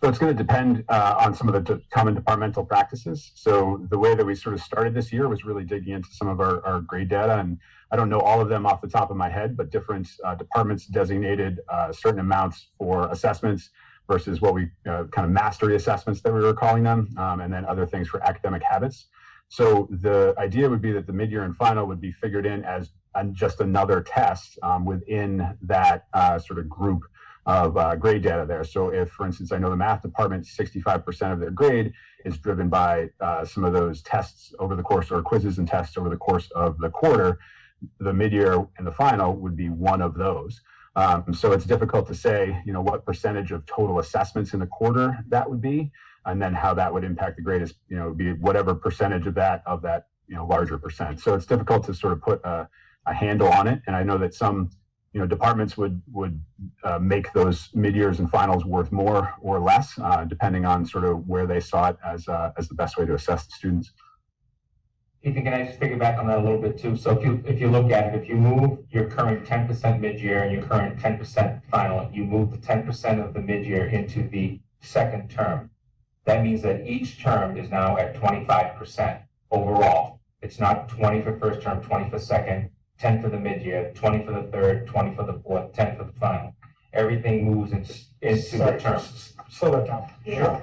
So it's going to depend on some of the common departmental practices. So the way that we sort of started this year was really digging into some of our grade data, and I don't know all of them off the top of my head, but different departments designated certain amounts for assessments versus what we kind of mastery assessments that we were calling them, and then other things for academic habits. So the idea would be that the mid-year and final would be figured in as just another test within that sort of group of grade data there. So if, for instance, I know the math department, 65% of their grade is driven by some of those tests over the course, or quizzes and tests over the course of the quarter, the mid-year and the final would be one of those. So it's difficult to say, what percentage of total assessments in the quarter that would be, and then how that would impact the grade is, be whatever percentage of that larger percent. So it's difficult to sort of put a handle on it. And I know that some departments would make those mid-years and finals worth more or less, depending on sort of where they saw it as the best way to assess the students. Ethan, can I just piggyback on that a little bit too? So if you look at it, if you move your current 10% mid-year and your current 10% final, you move the 10% of the mid-year into the second term. That means that each term is now at 25% overall. It's not 20 for first term, 20 for second, 10 for the mid-year, 20 for the third, 20 for the fourth, 10 for the final. Everything moves into the term. Slow that down. Sure.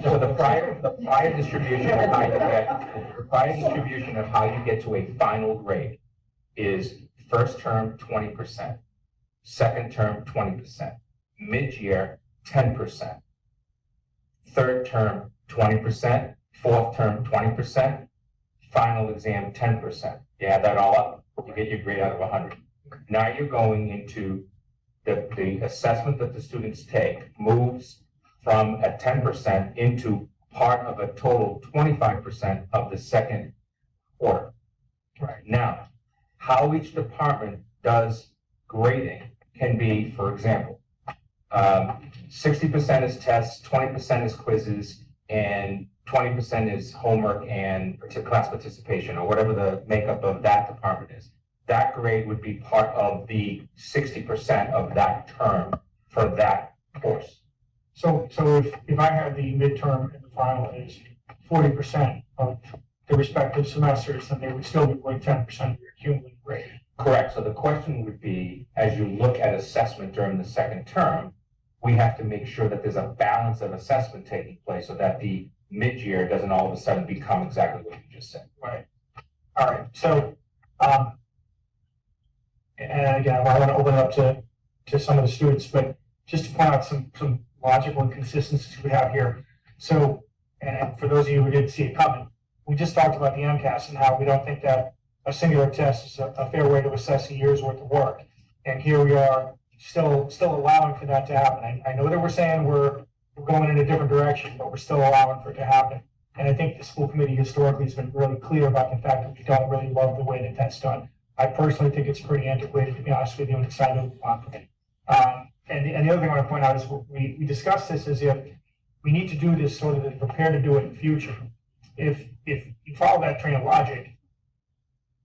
So the prior distribution of how you get to a final grade is first term 20%, second term 20%, mid-year 10%, third term 20%, fourth term 20%, final exam 10%. You add that all up, you get your grade out of 100. Now you're going into the assessment that the students take moves from a 10% into part of a total 25% of the second quarter. Right. Now, how each department does grading can be, for example, 60% is tests, 20% is quizzes, and 20% is homework and class participation, or whatever the makeup of that department is. That grade would be part of the 60% of that term for that course. So if I had the midterm and the final is 40% of the respective semesters, then they would still be worth 10% of your cumulative grade. Correct. So the question would be, as you look at assessment during the second term, we have to make sure that there's a balance of assessment taking place so that the mid-year doesn't all of a sudden become exactly what you just said. Right. All right. So, and again, I want to open it up to some of the students, but just to point out some logical inconsistencies we have here. So, and for those of you who didn't see it coming, we just talked about the MCAS and how we don't think that a singular test is a fair way to assess a year's worth of work. And here we are still allowing for that to happen. I know that we're saying we're going in a different direction, but we're still allowing for it to happen. And I think the school committee historically has been really clear about the fact that we don't really love the way that that's done. I personally think it's pretty antiquated, to be honest with you, and excited to move on from it. And the other thing I want to point out is we discussed this as if we need to do this so that they're prepared to do it in the future. If you follow that train of logic,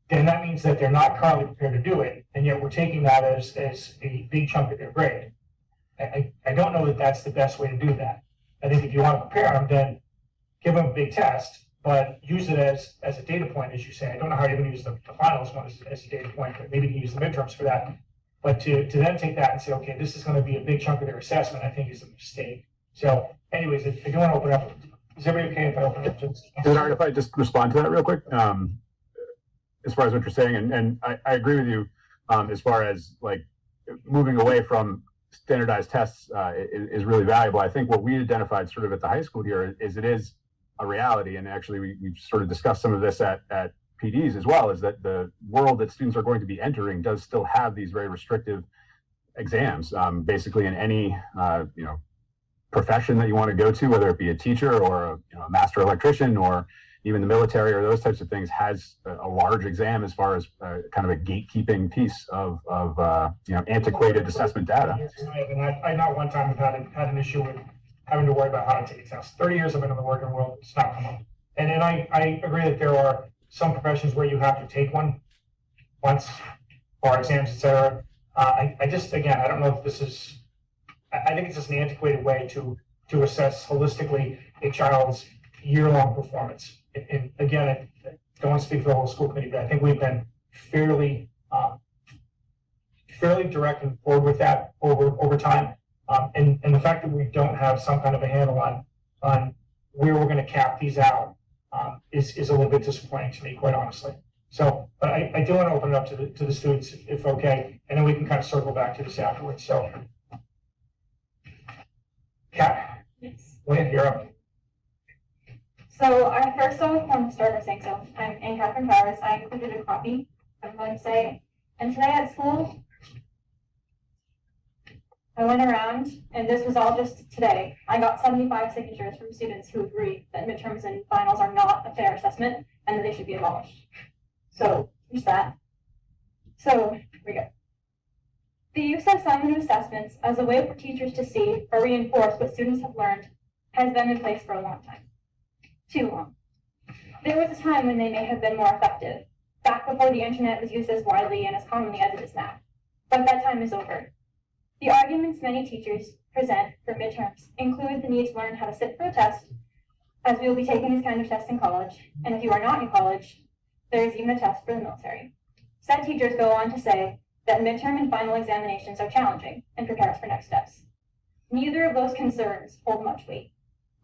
then that means that they're not currently prepared to do it, and yet we're taking that as a big chunk of their grade. I don't know that that's the best way to do that. I think if you want to prepare them, then give them a big test, but use it as a data point, as you say. I don't know how you're going to use the finals one as a data point, but maybe you can use the midterms for that. But to then take that and say, okay, this is going to be a big chunk of their assessment, I think is a mistake. So anyways, if you want to open up, is everybody okay if I open up? Is it all right if I just respond to that real quick? As far as what you're saying, and I agree with you as far as like moving away from standardized tests is really valuable. I think what we identified sort of at the high school here is it is a reality, and actually we've sort of discussed some of this at PDs as well, is that the world that students are going to be entering does still have these very restrictive exams, basically in any profession that you want to go to, whether it be a teacher or a master electrician or even the military or those types of things, has a large exam as far as kind of a gatekeeping piece of antiquated assessment data. I not one time have had an issue with having to worry about how to take a test. 30 years I've been in the working world, it's not come up. And I agree that there are some professions where you have to take one once, bar exams, etc. I just, again, I don't know if this is, I think it's just an antiquated way to assess holistically a child's year-long performance. And again, I don't want to speak for the whole school committee, but I think we've been fairly direct and forward with that over time. And the fact that we don't have some kind of a handle on where we're going to cap these out is a little bit disappointing to me, quite honestly. So, but I do want to open it up to the students, if okay, and then we can kind of circle back to this afterwards. So, Kat, Yes. Lynn, you're up. So I first want to start by saying, so I'm in Catherine Powers. I included a copy, I'm going to say. And today at school, I went around, and this was all just today. I got 75 signatures from students who agree that midterms and finals are not a fair assessment and that they should be abolished. So here's that. So here we go. The use of summative assessments as a way for teachers to see or reinforce what students have learned has been in place for a long time. Too long. There was a time when they may have been more effective, back before the internet was used as widely and as commonly as it is now. But that time is over. The arguments many teachers present for midterms include the need to learn how to sit for a test, as we will be taking this kind of test in college, and if you are not in college, there is even a test for the military. Said teachers go on to say that midterm and final examinations are challenging and prepare us for next steps. Neither of those concerns hold much weight.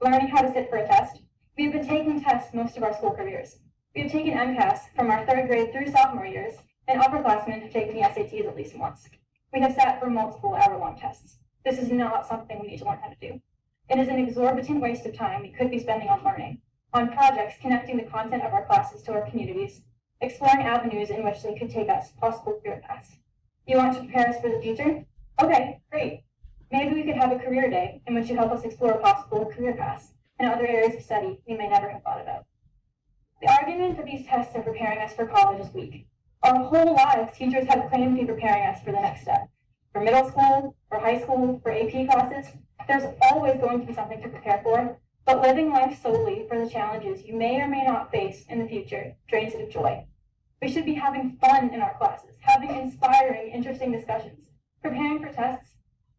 Learning how to sit for a test. We have been taking tests most of our school careers. We have taken MCAS from our 3rd grade through sophomore years, and upperclassmen have taken the SATs at least once. We have sat for multiple hour-long tests. This is not something we need to learn how to do. It is an exorbitant waste of time we could be spending on learning, on projects connecting the content of our classes to our communities, exploring avenues in which they could take us, possible career paths. You want to prepare us for the future? Okay, great. Maybe we could have a career day in which you help us explore possible career paths and other areas of study we may never have thought about. The argument that these tests are preparing us for college is weak. Our whole lives, teachers have claimed to be preparing us for the next step. For middle school, for high school, for AP classes, there's always going to be something to prepare for, but living life solely for the challenges you may or may not face in the future drains it of joy. We should be having fun in our classes, having inspiring, interesting discussions, preparing for tests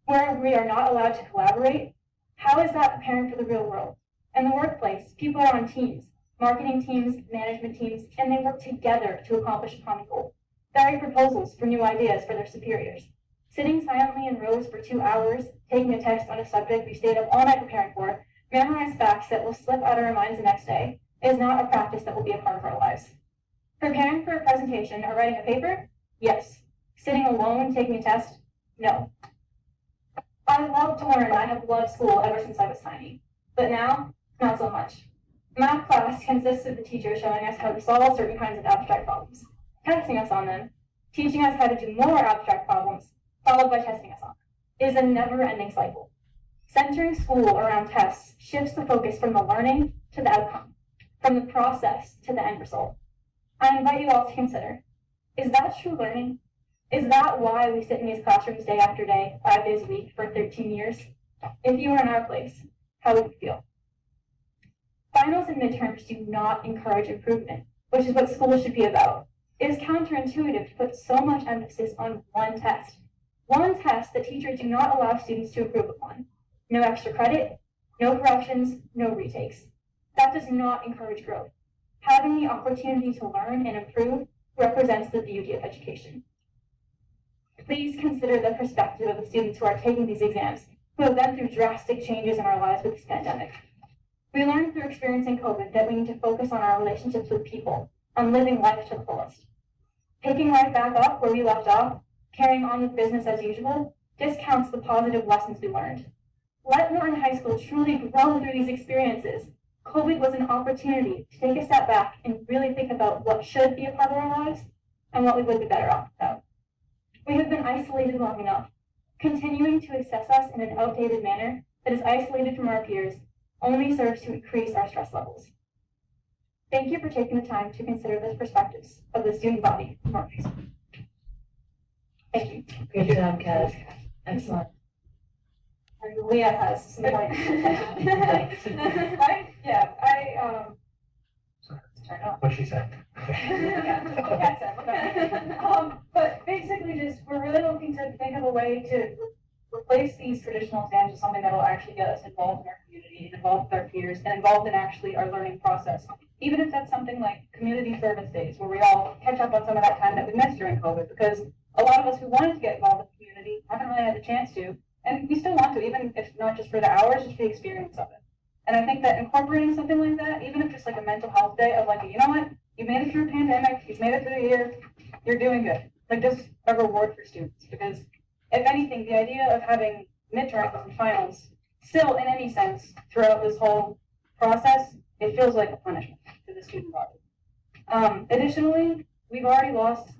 where we are not allowed to collaborate. How is that preparing for the real world? In the workplace, people are on teams, marketing teams, management teams, and they work together to accomplish a common goal. There are proposals for new ideas for their superiors. Sitting silently in rows for 2 hours, taking a text on a subject we stayed up all night preparing for, memorize facts that will slip out of our minds the next day, is not a practice that will be a part of our lives. Preparing for a presentation or writing a paper? Yes. Sitting alone taking a test? No. I love to learn and I have loved school ever since I was tiny. But now, not so much. Math class consists of the teacher showing us how to solve certain kinds of abstract problems, testing us on them, teaching us how to do more abstract problems, followed by testing us on them. It is a never-ending cycle. Centering school around tests shifts the focus from the learning to the outcome, from the process to the end result. I invite you all to consider, is that true learning? Is that why we sit in these classrooms day after day, 5 days a week for 13 years? If you were in our place, how would you feel? Finals and midterms do not encourage improvement, which is what school should be about. It is counterintuitive to put so much emphasis on one test that teachers do not allow students to improve upon. No extra credit, no corrections, no retakes. That does not encourage growth. Having the opportunity to learn and improve represents the beauty of education. Please consider the perspective of the students who are taking these exams, who have been through drastic changes in our lives with this pandemic. We learned through experiencing COVID that we need to focus on our relationships with people, on living life to the fullest. Picking right back up where we left off, carrying on with business as usual, discounts the positive lessons we learned. Let Norton High School truly grow through these experiences. COVID was an opportunity to take a step back and really think about what should be a part of our lives and what we would be better off without. We have been isolated long enough. Continuing to assess us in an outdated manner that is isolated from our peers only serves to increase our stress levels. Thank you for taking the time to consider the perspectives of the student body of Norton High School. Thank you. Good job, Kaz. Excellent. Leah has some points. Sorry, what she said. But basically just, we're really looking to think of a way to replace these traditional exams with something that will actually get us involved in our community, involved with our peers, and involved in actually our learning process. Even if that's something like community service days, where we all catch up on some of that time that we missed during COVID, because a lot of us who wanted to get involved in the community haven't really had the chance to, and we still want to, even if not just for the hours, just for the experience of it. And I think that incorporating something like that, even if just like a mental health day of like, you know what, you made it through a pandemic, you've made it through a year, you're doing good. Like just a reward for students, because if anything, the idea of having midterms and finals still in any sense throughout this whole process, it feels like a punishment to the student body. Additionally, we've already lost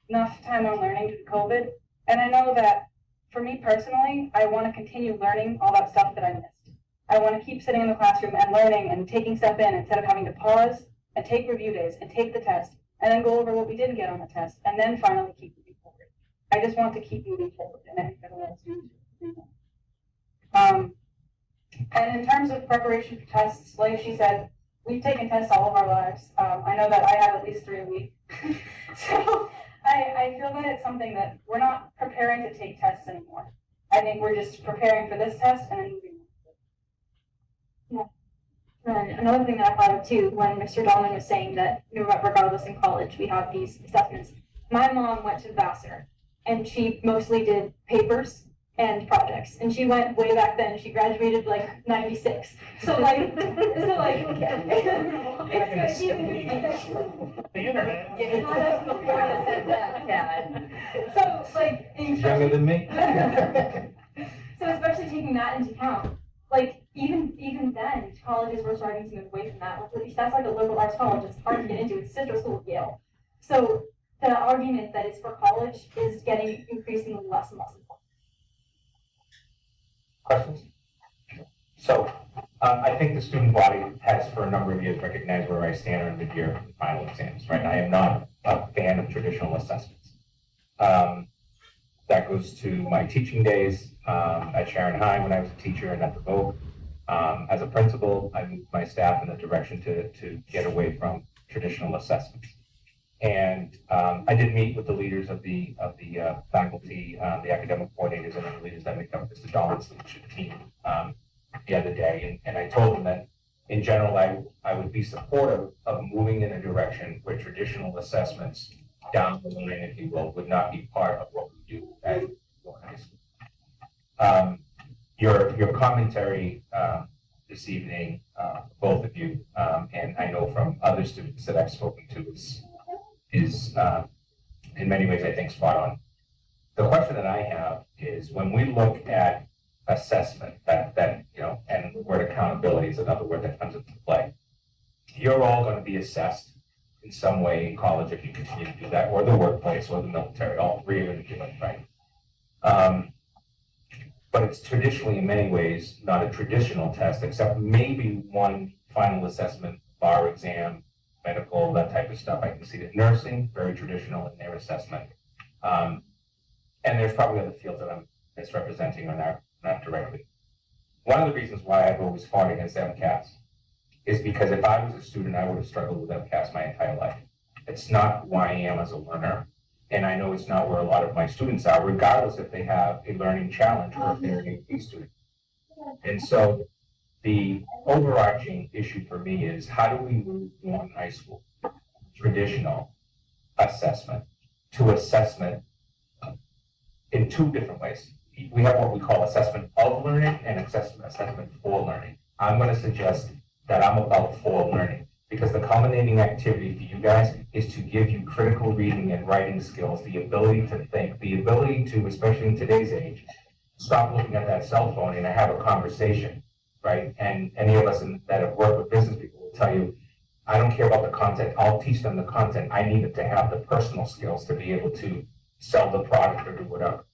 enough time on learning due to COVID, and I know that for me personally, I want to continue learning all that stuff that I missed. I want to keep sitting in the classroom and learning and taking stuff in instead of having to pause and take review days and take the test and then go over what we didn't get on the test and then finally keep moving forward. I just want to keep moving forward, and I think that'll let students do that. And in terms of preparation for tests, like she said, we've taken tests all of our lives. I know that I have at least 3 a week. So I feel that it's something that we're not preparing to take tests anymore. I think we're just preparing for this test and then moving on. And another thing that I thought of too, when Mr. Dahlman was saying that regardless in college, we have these assessments. My mom went to Vassar and she mostly did papers and projects. And she went way back then. She graduated like 96. So like, The internet. So like, She's younger than me. so especially taking that into account, like, even then, colleges were starting to move away from that. At least that's like a liberal arts college. It's hard to get into. It's sister school of Yale. So the argument that it's for college is getting increasingly less and less important. Questions? So, I think the student body has for a number of years recognized where I stand on mid-year and final exams, right? I am not a fan of traditional assessments. That goes to my teaching days at Sharon High when I was a teacher and at the Vogue. As a principal, I moved my staff in the direction to get away from traditional assessments. And I did meet with the leaders of the faculty, the academic coordinators, and the leaders that make up Mr. Dahlman's leadership team the other day. And I told them that in general, I would be supportive of moving in a direction where traditional assessments down the line, if you will, would not be part of what we do at high school. Your commentary this evening, both of you, and I know from other students that I've spoken to, is in many ways, I think, spot on. The question that I have is when we look at assessment, that you know, and the word accountability is another word that comes into play. You're all going to be assessed in some way in college if you continue to do that, or the workplace, or the military. All three are going to do it, right? But it's traditionally, in many ways, not a traditional test, except maybe one final assessment, bar exam, medical, that type of stuff. I can see that nursing, very traditional in their assessment. And there's probably other fields that I'm misrepresenting or not directly. One of the reasons why I've always fought against MCAS is because if I was a student, I would have struggled with MCAS my entire life. It's not who I am as a learner. And I know it's not where a lot of my students are, regardless if they have a learning challenge or if they're an AP student. And so the overarching issue for me is how do we move from high school traditional assessment to assessment in two different ways. We have what we call assessment of learning and assessment for learning. I'm going to suggest that I'm about for learning because the culminating activity for you guys is to give you critical reading and writing skills, the ability to think, the ability to, especially in today's age, stop looking at that cell phone and have a conversation, right? And any of us that have worked with business people will tell you, I don't care about the content. I'll teach them the content. I need them to have the personal skills to be able to sell the product or do whatever.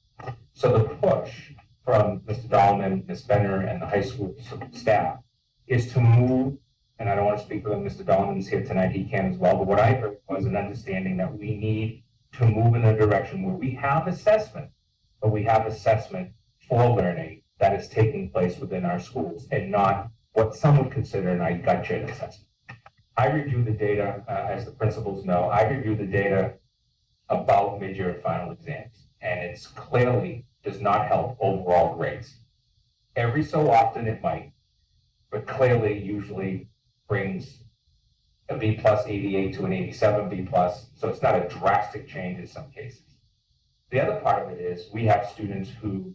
So the push from Mr. Dahlman, Ms. Benner, and the high school staff is to move, and I don't want to speak for Mr. Dahlman's here tonight, he can as well, but what I heard was an understanding that we need to move in a direction where we have assessment, but we have assessment for learning that is taking place within our schools and not what some would consider an I gotcha assessment. I review the data, as the principals know, I review the data about mid-year and final exams, and it's clearly does not help overall grades. Every so often it might, but clearly usually brings a B plus 88 to an 87 B plus, so it's not a drastic change in some cases. The other part of it is we have students who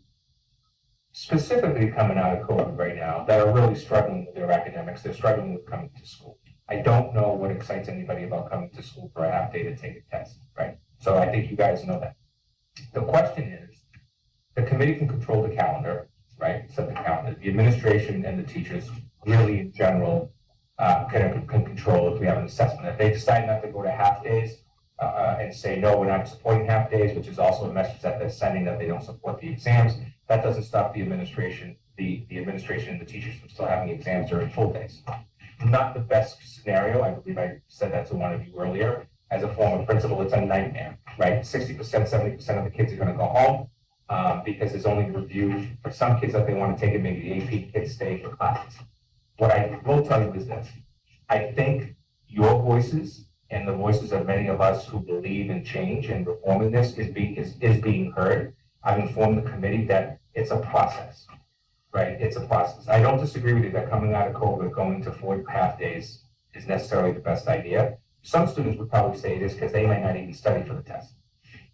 specifically coming out of COVID right now that are really struggling with their academics, they're struggling with coming to school. I don't know what excites anybody about coming to school for a half day to take a test, right? So I think you guys know that. The question is, the committee can control the calendar, right? Set the calendar. The administration and the teachers really in general can control if we have an assessment. If they decide not to go to half days and say, no, we're not supporting half days, which is also a message that they're sending that they don't support the exams, that doesn't stop the administration, the administration and the teachers from still having exams during full days. Not the best scenario. I believe I said that to one of you earlier. As a former principal, it's a nightmare, right? 60%, 70% of the kids are going to go home because there's only review for some kids that they want to take it. Maybe the AP kids stay for classes. What I will tell you is this. I think your voices and the voices of many of us who believe in change and reforming this is being heard. I've informed the committee that it's a process, right? It's a process. I don't disagree with you that coming out of COVID, going to 4 half days is necessarily the best idea. Some students would probably say it is because they might not even study for the test,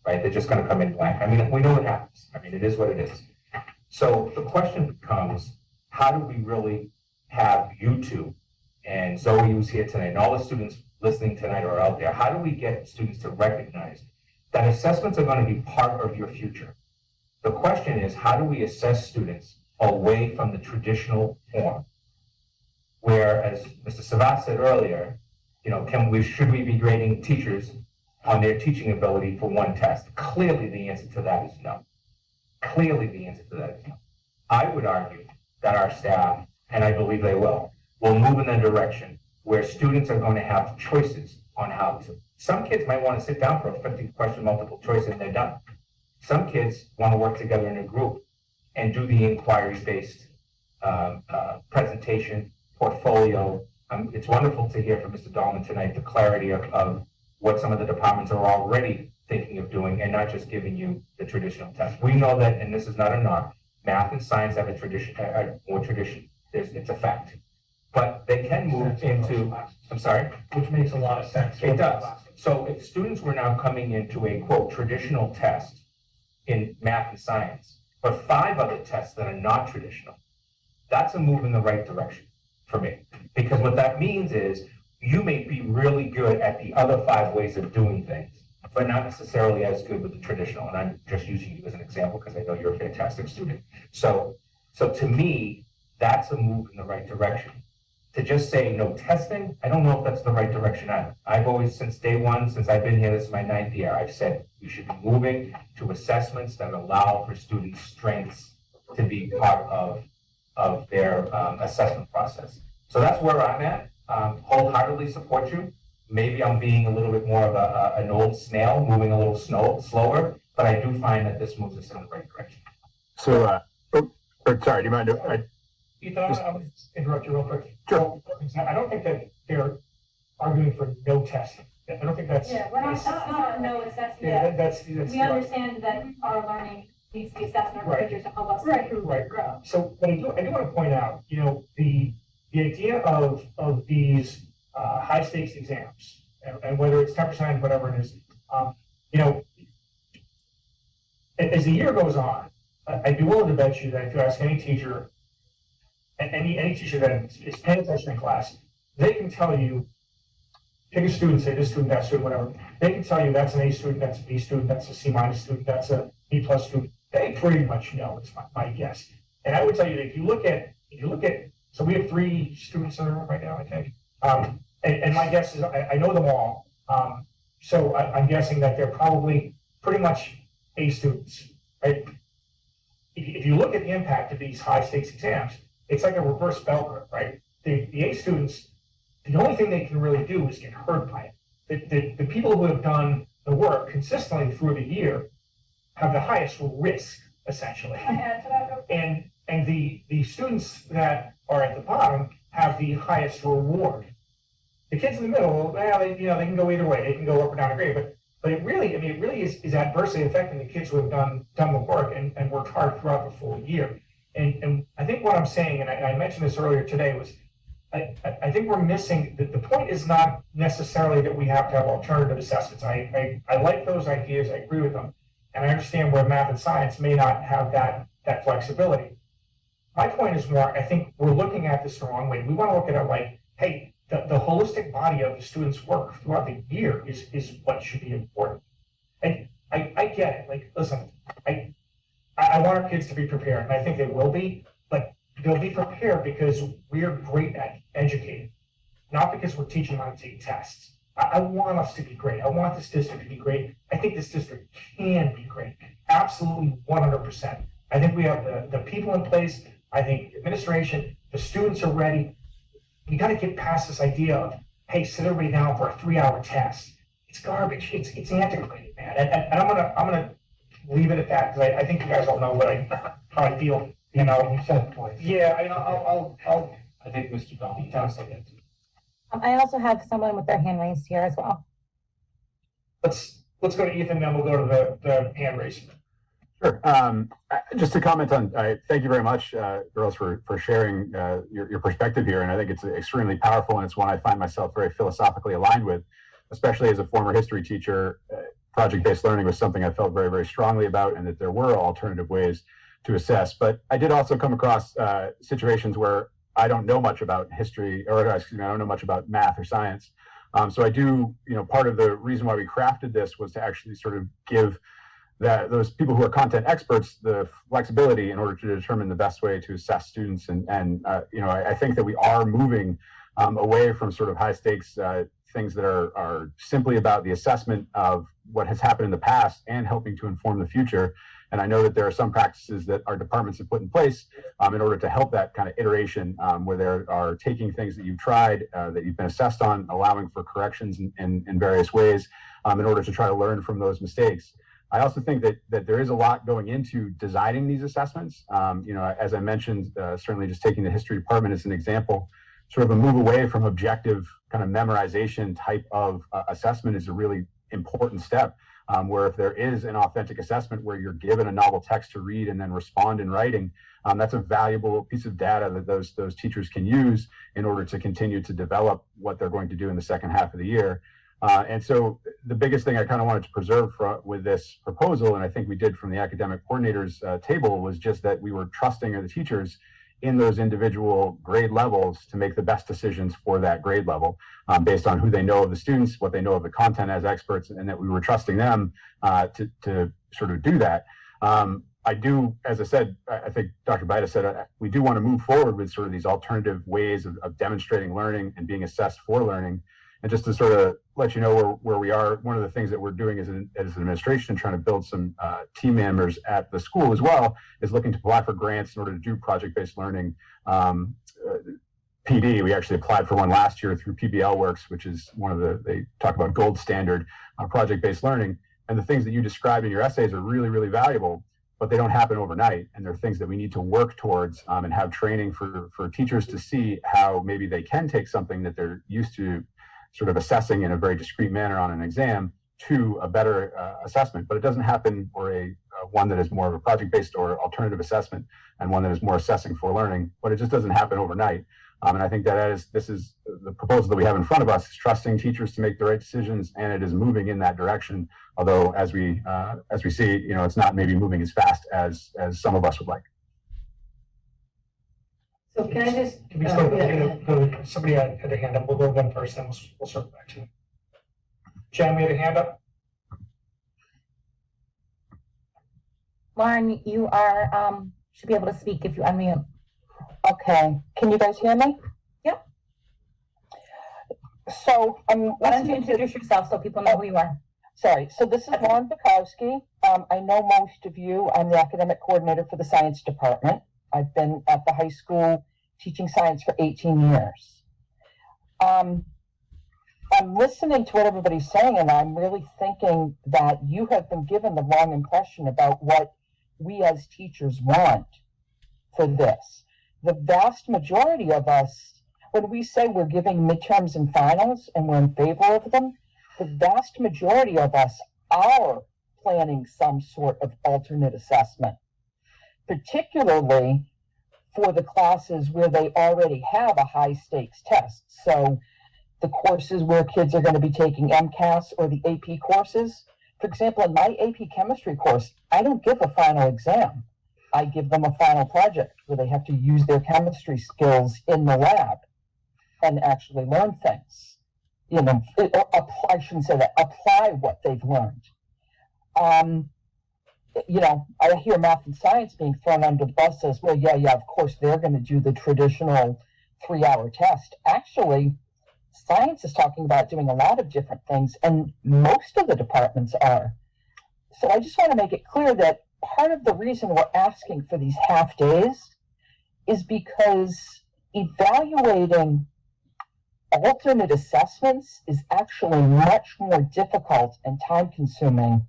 right? They're just going to come in blank. I mean, we know what happens. I mean, it is what it is. So the question becomes, how do we really have you two and Zoe, who's here tonight, and all the students listening tonight or out there, how do we get students to recognize that assessments are going to be part of your future? The question is, how do we assess students away from the traditional form. Where, as Mr. Savat said earlier, should we be grading teachers on their teaching ability for one test? Clearly, the answer to that is no. Clearly, the answer to that is no. I would argue that our staff, and I believe they will move in a direction where students are going to have choices on how to. Some kids might want to sit down for a 50-question multiple choice and they're done. Some kids want to work together in a group and do the inquiry-based presentation, portfolio. It's wonderful to hear from Mr. Dahlman tonight the clarity of what some of the departments are already thinking of doing and not just giving you the traditional test. We know that, and this is not a knock, math and science have a tradition, more tradition. It's a fact. But they can move into, I'm sorry? Which makes a lot of sense. It does. So if students were now coming into a, quote, traditional test in math and science, but 5 other tests that are not traditional, that's a move in the right direction for me. Because what that means is you may be really good at the other 5 ways of doing things, but not necessarily as good with the traditional. And I'm just using you as an example because I know you're a fantastic student. So to me, that's a move in the right direction. To just say no testing, I don't know if that's the right direction either. I've always, since day one, since I've been here, this is my 9th year, I've said we should be moving to assessments that allow for students' strengths to be part of their assessment process. So that's where I'm at. Wholeheartedly support you. Maybe I'm being a little bit more of an old snail, moving a little slower, but I do find that this moves us in the right direction. So, sorry, do you mind? Ethan, I'm going to interrupt you real quick. Sure. I don't think that they're arguing for no testing. I don't think that's. Yeah, we're not no assessment. Yeah, that's We understand that our learning needs to be assessed in our Right. teachers to help us improve Right. and grow. So, but I do want to point out, the idea of these high stakes exams, and whether it's 10%, whatever it is, as the year goes on, I'd be willing to bet you that if you ask any teacher, and any teacher that is paying attention in class, they can tell you, pick a student, say this student, that student, whatever. They can tell you that's an A student, that's a B student, that's a C- student, that's a B+ student. They pretty much know. It's my guess. And I would tell you that if you look at, so we have 3 students in the room right now, I think. And my guess is I know them all. So I'm guessing that they're probably pretty much A students, right? If you look at the impact of these high stakes exams, it's like a reverse bell curve, right? The A students, the only thing they can really do is get hurt by it. The people who have done the work consistently through the year have the highest risk, essentially. Can I add to that real quick? And the students that are at the bottom have the highest reward. The kids in the middle, they can go either way. They can go up or down a grade, but it really is adversely affecting the kids who have done the work and worked hard throughout the full year. And I think what I'm saying, and I mentioned this earlier today, was I think we're missing, the point is not necessarily that we have to have alternative assessments. I like those ideas, I agree with them, and I understand where math and science may not have that flexibility. My point is more, I think we're looking at this the wrong way. We want to look at it like, hey, the holistic body of the student's work throughout the year is what should be important. And I get it, like, listen, I want our kids to be prepared, and I think they will be, but they'll be prepared because we're great at educating, not because we're teaching them how to take tests. I want us to be great. I want this district to be great. I think this district can be great. Absolutely 100%. I think we have the people in place. I think administration, the students are ready. We got to get past this idea of, hey, sit everybody down for a 3-hour test. It's garbage. It's antiquated, man. And I'm gonna leave it at that because I think you guys all know how I feel. You said twice. Yeah, I'll. I think Mr. Dahlman said that too. I also have someone with their hand raised here as well. Let's go to Ethan, then we'll go to the hand raise. Sure. Just to comment on, thank you very much, girls, for sharing your perspective here. And I think it's extremely powerful, and it's one I find myself very philosophically aligned with, especially as a former history teacher. Project-based learning was something I felt very, very strongly about, and that there were alternative ways to assess. But I did also come across situations where I don't know much about history, or excuse me, I don't know much about math or science. So I do, part of the reason why we crafted this was to actually sort of give that those people who are content experts the flexibility in order to determine the best way to assess students. And I think that we are moving away from sort of high stakes things that are simply about the assessment of what has happened in the past and helping to inform the future. And I know that there are some practices that our departments have put in place in order to help that kind of iteration where they are taking things that you've tried, that you've been assessed on, allowing for corrections in various ways in order to try to learn from those mistakes. I also think that there is a lot going into designing these assessments. As I mentioned, certainly just taking the history department as an example, sort of a move away from objective kind of memorization type of assessment is a really important step. Where if there is an authentic assessment where you're given a novel text to read and then respond in writing, that's a valuable piece of data that those teachers can use in order to continue to develop what they're going to do in the second half of the year. And so the biggest thing I kind of wanted to preserve with this proposal, and I think we did from the academic coordinators table, was just that we were trusting the teachers in those individual grade levels to make the best decisions for that grade level based on who they know of the students, what they know of the content as experts, and that we were trusting them to sort of do that. I do, as I said, I think Dr. Baida said, we do want to move forward with sort of these alternative ways of demonstrating learning and being assessed for learning. And just to sort of let you know where we are, one of the things that we're doing as an administration, trying to build some team members at the school as well, is looking to apply for grants in order to do project-based learning. PD, we actually applied for one last year through PBL Works, which is they talk about gold standard project-based learning. And the things that you described in your essays are really, really valuable, but they don't happen overnight. And they're things that we need to work towards and have training for teachers to see how maybe they can take something that they're used to sort of assessing in a very discrete manner on an exam to a better assessment. But it doesn't happen for a one that is more of a project-based or alternative assessment and one that is more assessing for learning, but it just doesn't happen overnight. And I think this is the proposal that we have in front of us, is trusting teachers to make the right decisions, and it is moving in that direction. Although, as we see, it's not maybe moving as fast as some of us would like. So can I just? Can we go somebody had their hand up. We'll go one first, then we'll circle back to you. Jen, we had a hand up. Lauren, you are should be able to speak if you unmute. Okay, can you guys hear me? Yep. So why don't you introduce yourself so people know who you are? Sorry, so this is Lauren Bukowski. I know most of you. I'm the academic coordinator for the science department. I've been at the high school teaching science for 18 years. I'm listening to what everybody's saying, and I'm really thinking that you have been given the wrong impression about what we as teachers want for this. The vast majority of us, when we say we're giving midterms and finals and we're in favor of them, the vast majority of us are planning some sort of alternate assessment, particularly for the classes where they already have a high stakes test. So the courses where kids are going to be taking MCAS or the AP courses. For example, in my AP chemistry course, I don't give a final exam. I give them a final project where they have to use their chemistry skills in the lab and actually learn things. I shouldn't say that, apply what they've learned. I hear math and science being thrown under the bus as, well, yeah, of course, they're going to do the traditional 3-hour test. Actually, science is talking about doing a lot of different things, and most of the departments are. So I just want to make it clear that part of the reason we're asking for these half days is because evaluating alternate assessments is actually much more difficult and time-consuming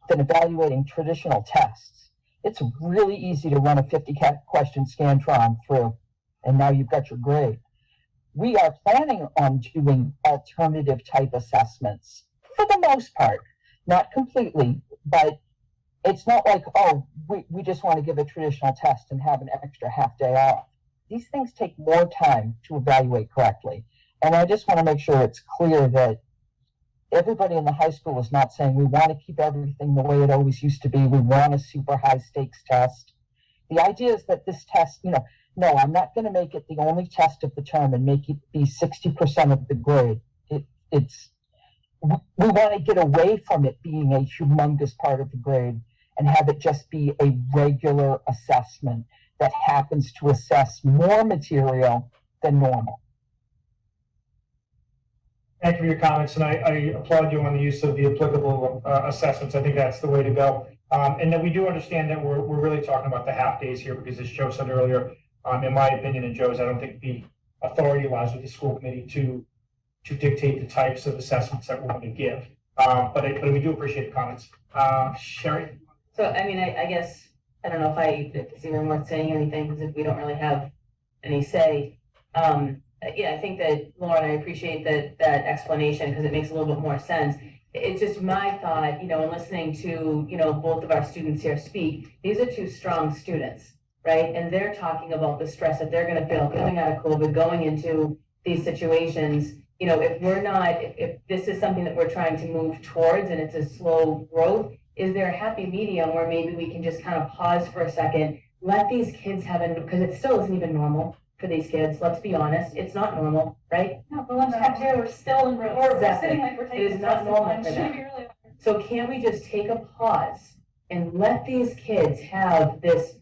than evaluating traditional tests. It's really easy to run a 50-question Scantron through, and now you've got your grade. We are planning on doing alternative type assessments for the most part, not completely, but it's not like, we just want to give a traditional test and have an extra half day off. These things take more time to evaluate correctly. And I just want to make sure it's clear that everybody in the high school is not saying we want to keep everything the way it always used to be. We want a super high stakes test. The idea is that this test, no, I'm not going to make it the only test of the term and make it be 60% of the grade. We want to get away from it being a humongous part of the grade and have it just be a regular assessment that happens to assess more material than normal. Thank you for your comments, and I applaud you on the use of the applicable assessments. I think that's the way to go. And then we do understand that we're really talking about the half days here, because as Joe said earlier, in my opinion and Joe's, I don't think the authority lies with the school committee to dictate the types of assessments that we're going to give. But we do appreciate the comments. Sherry? So, I mean, I guess, I don't know if it's even worth saying anything, because if we don't really have any say. Yeah, I think that, Lauren, I appreciate that explanation, because it makes a little bit more sense. It's just my thought, in listening to, both of our students here speak, these are two strong students, right? And they're talking about the stress that they're going to feel coming out of COVID, going into these situations. If we're not, if this is something that we're trying to move towards and it's a slow growth, is there a happy medium where maybe we can just kind of pause for a second, let these kids have because it still isn't even normal for these kids, let's be honest, it's not normal, right? No, for lunch cafeteria, we're still in rows. We're sitting like we're It taking is not normal for them. Really. So can we just take a pause and let these kids have this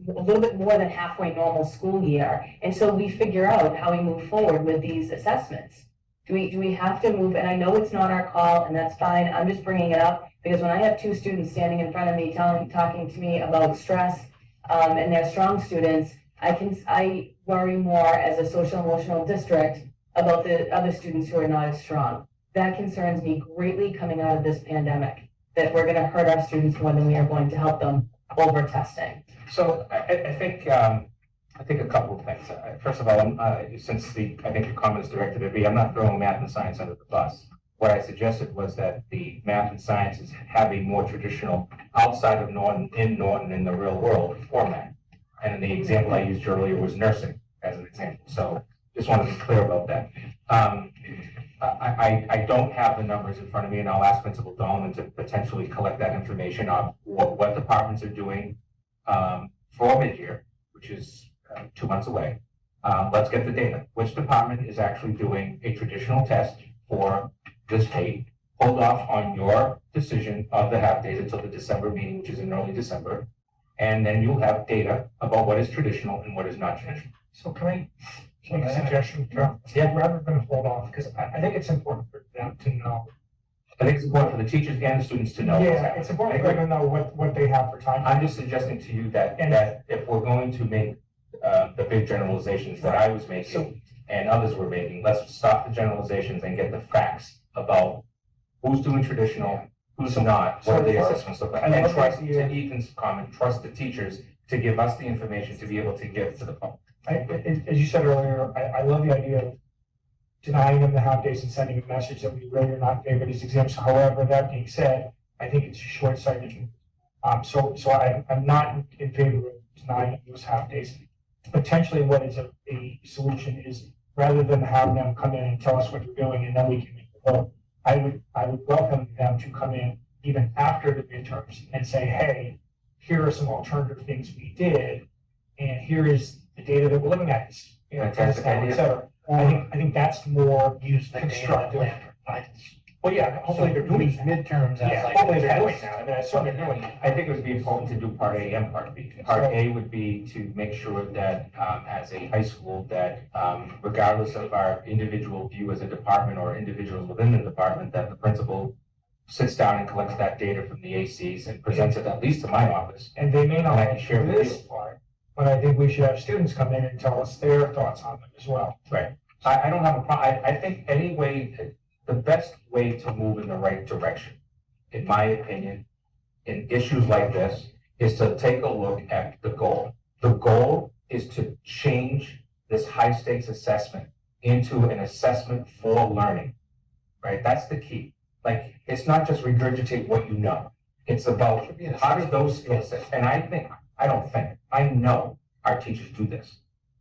a little bit more than halfway normal school year until we figure out how we move forward with these assessments? Do we have to move? And I know it's not our call, and that's fine. I'm just bringing it up because when I have two students standing in front of me talking to me about stress, and they're strong students, I worry more as a social emotional district about the other students who are not as strong. That concerns me greatly coming out of this pandemic, that we're going to hurt our students more than we are going to help them over testing. So I think a couple of things. First of all, since I think the comments directed at me, I'm not throwing math and science under the bus. What I suggested was that the math and sciences have a more traditional, outside of Norton, in the real world format. And the example I used earlier was nursing as an example. So just wanted to be clear about that. I don't have the numbers in front of me, and I'll ask Principal Dahlman to potentially collect that information of what departments are doing for mid-year, which is 2 months away. Let's get the data. Which department is actually doing a traditional test for this date? Hold off on your decision of the half days until the December meeting, which is in early December. And then you'll have data about what is traditional and what is not traditional. So can I make a suggestion, Joe? Yeah. Rather than hold off, because I think it's important for them to know. I think it's important for the teachers and the students to know. Yeah, it's important for them to know what they have for time. I'm just suggesting to you that if we're going to make the big generalizations that I was making and others were making, let's stop the generalizations and get the facts about who's doing traditional, who's not, what are the assessments look like. And trust, to Ethan's comment, trust the teachers to give us the information to be able to give to the public. As you said earlier, I love the idea of denying them the half days and sending a message that we really are not in favor of these exams. However, that being said, I think it's short-sighted. So I'm not in favor of denying those half days. Potentially what is a solution is, rather than have them come in and tell us what they're doing and then we can make the vote, I would welcome them to come in even after the midterms and say, hey, here are some alternative things we did, and here is the data that we're looking at, Fantastic idea. et cetera. I think that's more constructive. Well, yeah, hopefully they're doing that. Midterms. Yeah, hopefully they're doing that. I mean, I assume they're doing it. I think it would be important to do part A and part B. Part A would be to make sure that as a high school that regardless of our individual view as a department or individuals within the department, that the principal sits down and collects that data from the ACs and presents it at least to my office. And they may not And I can share do with this you. part, but I think we should have students come in and tell us their thoughts on them as well. Right. I don't have a problem. I think any way, the best way to move in the right direction, in my opinion, in issues like this, is to take a look at the goal. The goal is to change this high stakes assessment into an assessment for learning, right? That's the key. Like, it's not just regurgitate what you know. It's about how do those skill sets, and I know our teachers do this,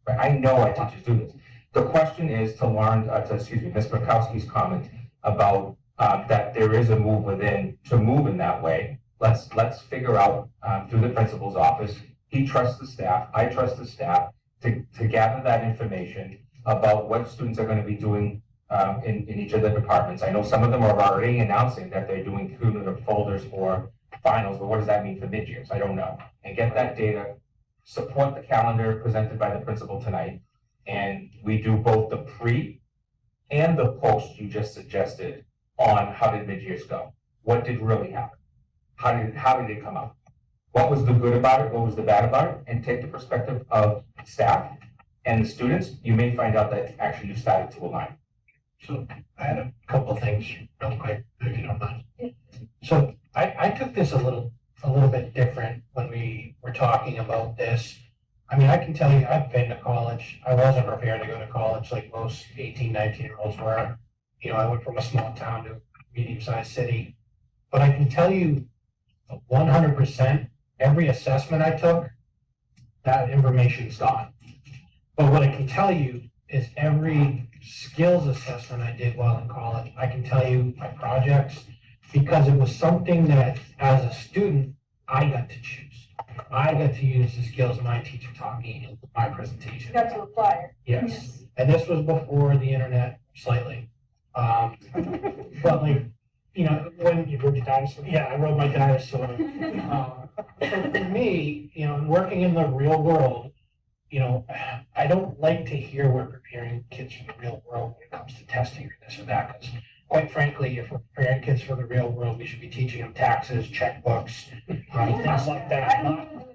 right? I know our teachers do this. The question is to learn, Ms. Bukowski's comment about that there is a move within to move in that way. Let's figure out through the principal's office. He trusts the staff. I trust the staff to gather that information about what students are going to be doing in each of the departments. I know some of them are already announcing that they're doing cumulative folders for finals, but what does that mean for mid-years? I don't know. And get that data, support the calendar presented by the principal tonight, and we do both the pre and the post you just suggested on how did mid-years go? What did really happen? How did it come out? What was the good about it? What was the bad about it? And take the perspective of staff and the students. You may find out that actually you started to align. So I had a couple of things real quick, if you don't mind. So I took this a little bit different when we were talking about this. I mean, I can tell you, I've been to college. I wasn't prepared to go to college like most 18, 19-year-olds were. You know, I went from a small town to a medium-sized city. But I can tell you 100%, every assessment I took, that information's gone. But what I can tell you is every skills assessment I did while in college, I can tell you my projects, because it was something that as a student, I got to choose. I got to use the skills my teacher taught me in my presentation. You got to apply. Yes. And this was before the internet, slightly. But like, you know, when You rode the dinosaur? yeah, I rode my dinosaur. So for me, you know, working in the real world, you know, I don't like to hear we're preparing kids for the real world when it comes to testing or this or that. Because quite frankly, if we're preparing kids for the real world, we should be teaching them taxes, checkbooks, things like that.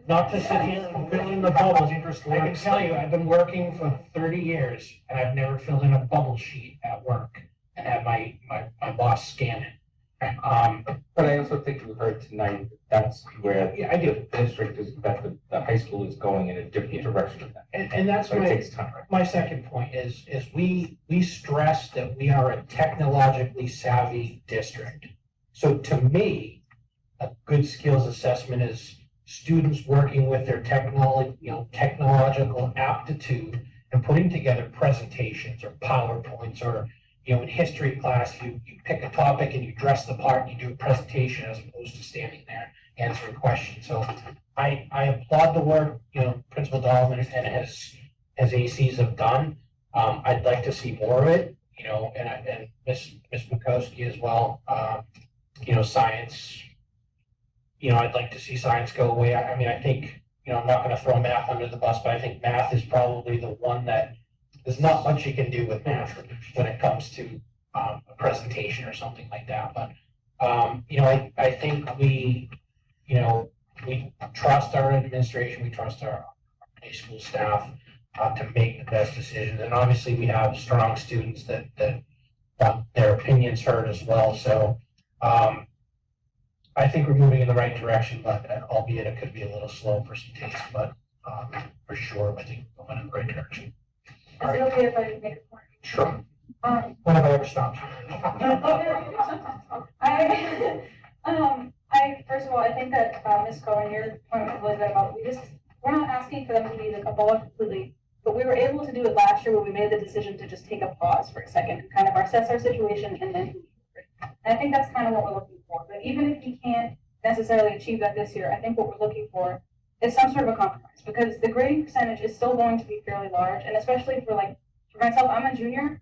Not to sit here and fill in the bubbles. I can tell you, I've been working for 30 years and I've never filled in a bubble sheet at work and had my boss scan it. But I also think you heard tonight that's where Yeah, I do. the district is, that the high school is going in a different direction of that. And that's So it my, takes time. my second point is we stress that we are a technologically savvy district. So to me, a good skills assessment is students working with their technological aptitude and putting together presentations or PowerPoints or, you know, in history class, you pick a topic and you dress the part and you do a presentation as opposed to standing there answering questions. So I applaud the work, you know, Principal Dahlman and his ACs have done. I'd like to see more of it, you know, and Miss Bukowski as well. You know, science, you know, I'd like to see science go away. I mean, I think, you know, I'm not going to throw math under the bus, but I think math is probably the one that there's not much you can do with math when it comes to a presentation or something like that. But, you know, I think we trust our administration, we trust our high school staff to make the best decisions. And obviously we have strong students that want their opinions heard as well. So I think we're moving in the right direction, but albeit it could be a little slow for some days, but for sure, I think we're going in the right direction. Is it okay if I make a point? Sure. When have I ever stopped? I first of all, I think that Ms. Cohen, your point was really good about we're not asking for them to be abolished completely, but we were able to do it last year when we made the decision to just take a pause for a second and kind of assess our situation and then. And I think that's kind of what we're looking for. But even if we can't necessarily achieve that this year, I think what we're looking for is some sort of a compromise, because the grading percentage is still going to be fairly large, and especially for myself, I'm a junior.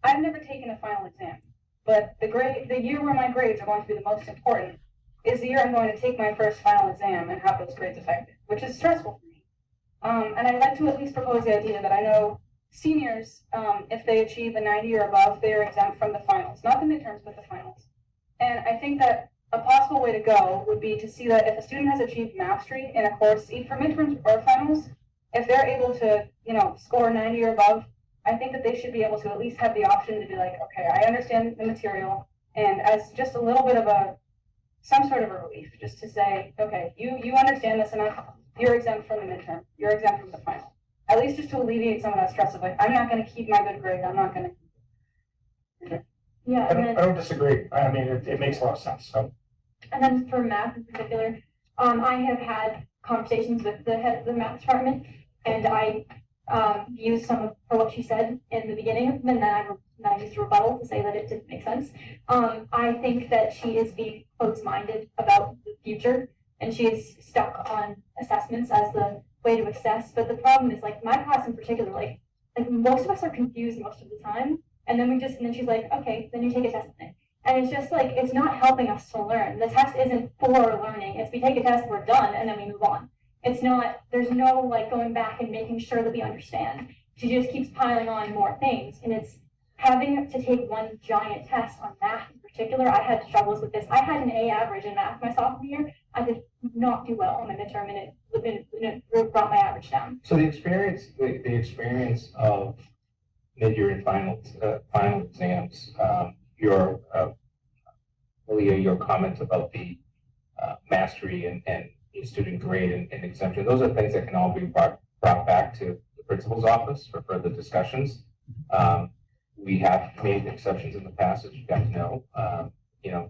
I've never taken a final exam, but the year where my grades are going to be the most important is the year I'm going to take my first final exam and have those grades affected, which is stressful for me. And I'd like to at least propose the idea that I know seniors, if they achieve a 90 or above, they are exempt from the finals, not the midterms, but the finals. And I think that a possible way to go would be to see that if a student has achieved mastery in a course, either for midterms or finals, if they're able to, you know, score 90 or above, I think that they should be able to at least have the option to be like, okay, I understand the material, and as just a little bit of some sort of a relief, just to say, okay, you understand this enough, you're exempt from the midterm, you're exempt from the final. At least just to alleviate some of that stress of like, I'm not going to keep my good grade, I'm not going to. Yeah, I don't disagree. I mean, it makes a lot of sense. So. And then for math in particular, I have had conversations with the head of the math department, and I used some of what she said in the beginning, and then I used a rebuttal to say that it didn't make sense. I think that she is being closed-minded about the future, and she is stuck on assessments as the way to assess. But the problem is, like, my class in particular, like most of us are confused most of the time, and then she's like, okay, then you take a test. And it's just like, it's not helping us to learn. The test isn't for learning. It's we take a test, we're done, and then we move on. It's not, there's no like going back and making sure that we understand. She just keeps piling on more things. And it's having to take one giant test on math in particular. I had struggles with this. I had an A average in math my sophomore year. I did not do well on my midterm, and it brought my average down. So the experience of mid-year and final exams, Leah, your comment about the mastery and student grade and exemption, those are things that can all be brought back to the principal's office for further discussions. We have made exceptions in the past, as you guys know.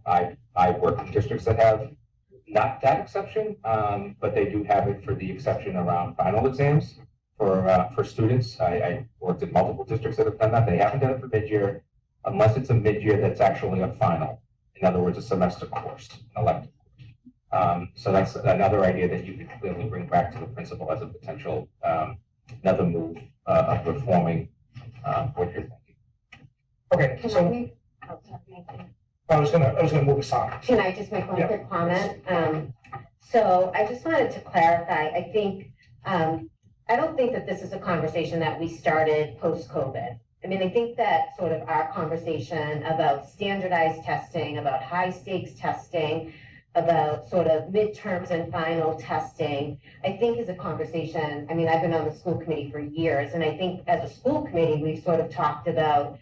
I work in districts that have not that exception, but they do have it for the exception around final exams for students. I worked in multiple districts that have done that. They haven't done it for mid-year unless it's a mid-year that's actually a final. In other words, a semester course, an elective. So that's another idea that you could clearly bring back to the principal as a potential another move of reforming what you're thinking. Okay, Can so I was gonna move us on. Can I just make one Yeah. quick comment? So I just wanted to clarify, I think, I don't think that this is a conversation that we started post-COVID. I mean, I think that sort of our conversation about standardized testing, about high stakes testing, about sort of midterms and final testing, I think is a conversation. I mean, I've been on the school committee for years, and I think as a school committee, we've sort of talked about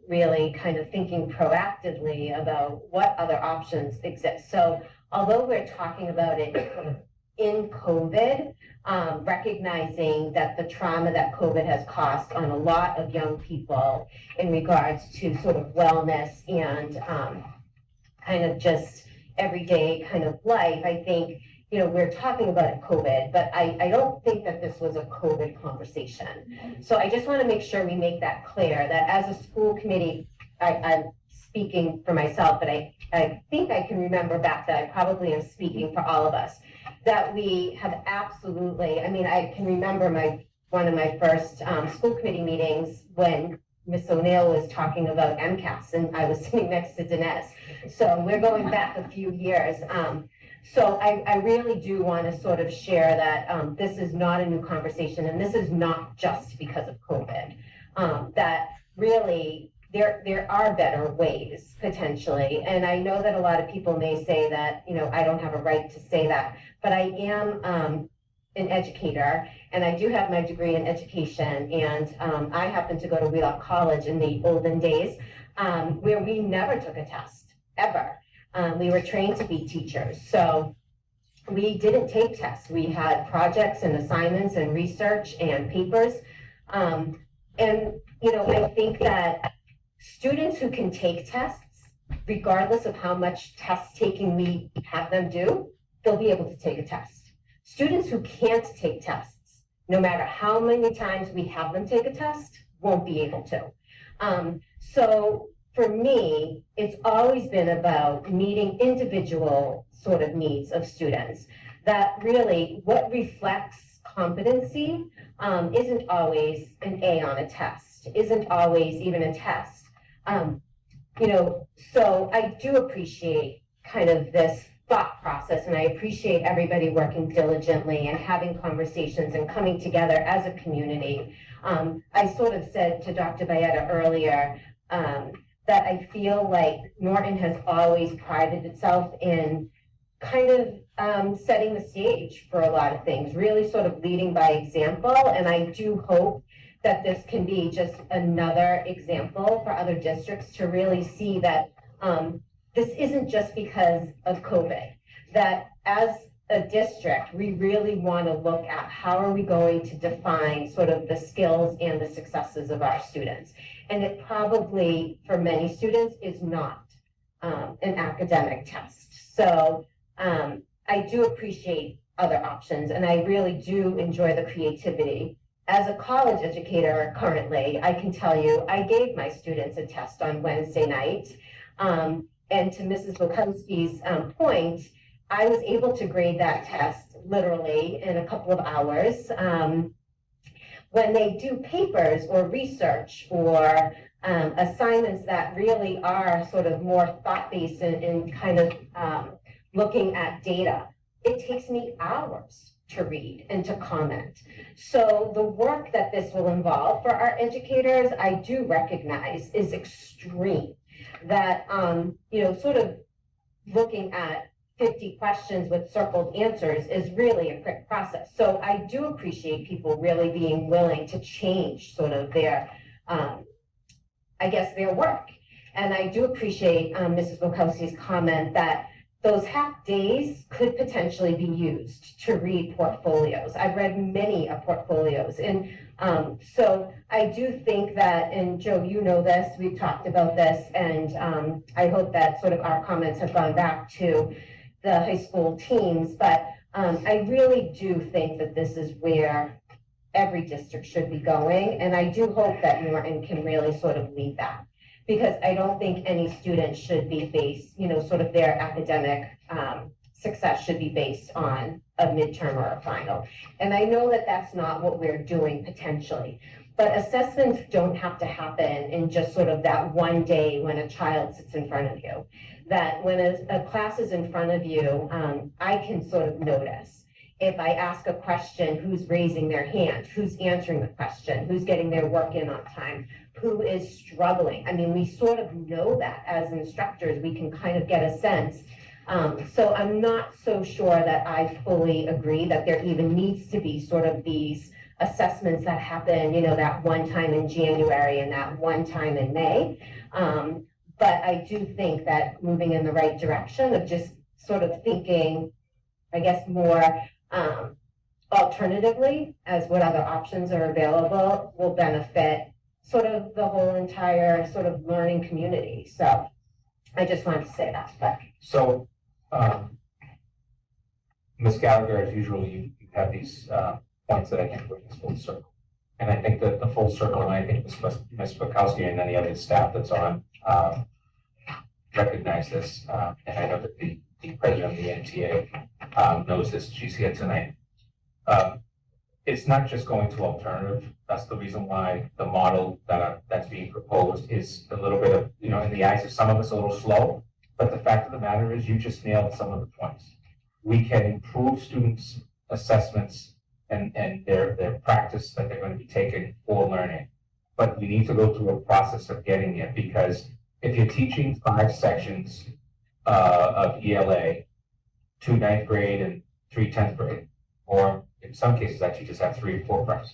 really kind of thinking proactively about what other options exist. So although we're talking about it in COVID, recognizing that the trauma that COVID has cost on a lot of young people in regards to sort of wellness and kind of just everyday kind of life, I think, we're talking about COVID, but I don't think that this was a COVID conversation. So I just want to make sure we make that clear, that as a school committee, I'm speaking for myself, but I think I can remember back that I probably am speaking for all of us, that we have absolutely, I mean, I can remember one of my first school committee meetings when Ms. O'Neill was talking about Mcas, and I was sitting next to Dinesh. So we're going back a few years. So I really do want to sort of share that this is not a new conversation, and this is not just because of COVID. That really, there are better ways potentially. And I know that a lot of people may say that, I don't have a right to say that, but I am an educator, and I do have my degree in education. And I happened to go to Wheelock College in the olden days, where we never took a test, ever. We were trained to be teachers. So we didn't take tests. We had projects and assignments and research and papers. And, I think that students who can take tests, regardless of how much test taking we have them do, they'll be able to take a test. Students who can't take tests, no matter how many times we have them take a test, won't be able to. So for me, it's always been about meeting individual sort of needs of students. That really, what reflects competency isn't always an A on a test, isn't always even a test. So I do appreciate kind of this thought process, and I appreciate everybody working diligently and having conversations and coming together as a community. I sort of said to Dr. Bayetta earlier, that I feel like Norton has always prided itself in kind of setting the stage for a lot of things, really sort of leading by example. And I do hope that this can be just another example for other districts to really see that this isn't just because of COVID, that as a district, we really want to look at how are we going to define sort of the skills and the successes of our students. And it probably, for many students, is not an academic test. So I do appreciate other options, and I really do enjoy the creativity. As a college educator currently, I can tell you, I gave my students a test on Wednesday night. And to Mrs. Bukowski's point, I was able to grade that test literally in a couple of hours. when they do papers or research or assignments that really are sort of more thought-based and kind of looking at data, it takes me hours to read and to comment. So the work that this will involve for our educators, I do recognize is extreme. That, sort of looking at 50 questions with circled answers is really a quick process. So I do appreciate people really being willing to change sort of their, their work. And I do appreciate Mrs. Bukowski's comment that those half days could potentially be used to read portfolios. I've read many portfolios. And so I do think that, and Joe, you know this, we've talked about this, and I hope that sort of our comments have gone back to the high school teams, but I really do think that this is where every district should be going. And I do hope that Norton can really sort of lead that, because I don't think any student should be based, sort of their academic success should be based on a midterm or a final. And I know that that's not what we're doing potentially, but assessments don't have to happen in just sort of that one day when a child sits in front of you. That when a class is in front of you, I can sort of notice. If I ask a question, who's raising their hand, who's answering the question, who's getting their work in on time, who is struggling. I mean, we sort of know that as instructors, we can kind of get a sense. So I'm not so sure that I fully agree that there even needs to be sort of these assessments that happen, that one time in January and that one time in May. But I do think that moving in the right direction of just sort of thinking, I guess, more alternatively as what other options are available will benefit sort of the whole entire sort of learning community. So I just wanted to say that. But So, Ms. Gallagher, as usual, you have these points that I think bring us full circle. And I think that the full circle, and I think Ms. Bukowski and any other staff that's on recognize this. And I know that the president of the NTA knows this. She's here tonight. It's not just going to alternative. That's the reason why the model that's being proposed is a little bit of, in the eyes of some of us, a little slow. But the fact of the matter is you just nailed some of the points. We can improve students' assessments and their practice that they're going to be taking for learning. But we need to go through a process of getting it, because if you're teaching 5 sections of ELA, 2 9th grade and 3 10th grade, or in some cases I teachers have 3 or 4 preps,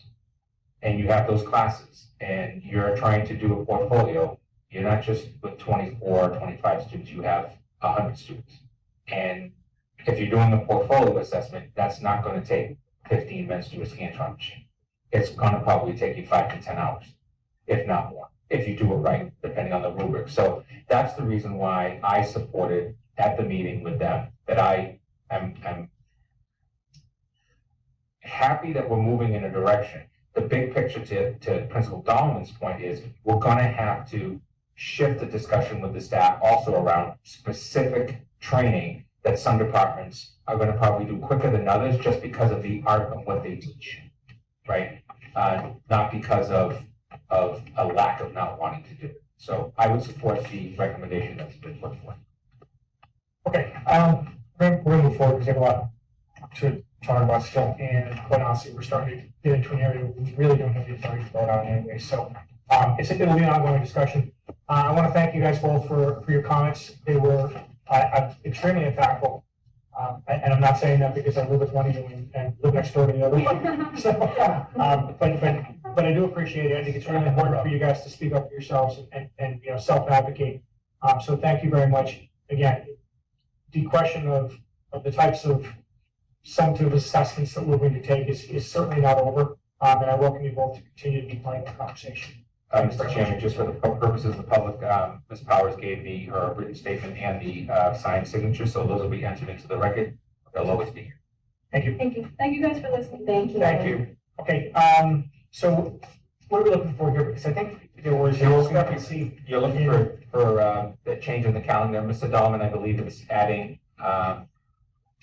and you have those classes and you're trying to do a portfolio, you're not just with 24 or 25 students, you have 100 students. And if you're doing a portfolio assessment, that's not going to take 15 minutes to do a Scantron machine. It's going to probably take you 5 to 10 hours, if not more, if you do it right, depending on the rubric. So that's the reason why I supported at the meeting with them, that I'm happy that we're moving in a direction. The big picture to Principal Dahlman's point is we're going to have to shift the discussion with the staff also around specific training that some departments are going to probably do quicker than others just because of the art of what they teach, right? Not because of a lack of not wanting to do it. So I would support the recommendation that's been put forth. Okay, we're going to move forward because we have a lot to talk about still, and quite honestly, we're starting to get into an area we really don't have the authority to vote on anyway. So it'll be an ongoing discussion. I want to thank you guys both for your comments. They were extremely impactful. And I'm not saying that because I live with one of you and live next door to the other one. So, but I do appreciate it. I think it's really important for you guys to speak up for yourselves and self-advocate. So thank you very much. Again, the question of the types of summative assessments that we're going to take is certainly not over. And I welcome you both to continue to be part of the conversation. Mr. Chairman, just for the purposes of the public, Ms. Powers gave me her written statement and the signed signature, so those will be entered into the record. They'll always be here. Thank you. Thank you. Thank you guys for listening. thank you. Thank you. Okay, so what are we looking for here? Because I think there was a discrepancy. You're looking for the change in the calendar. Mr. Dahlman, I believe, is adding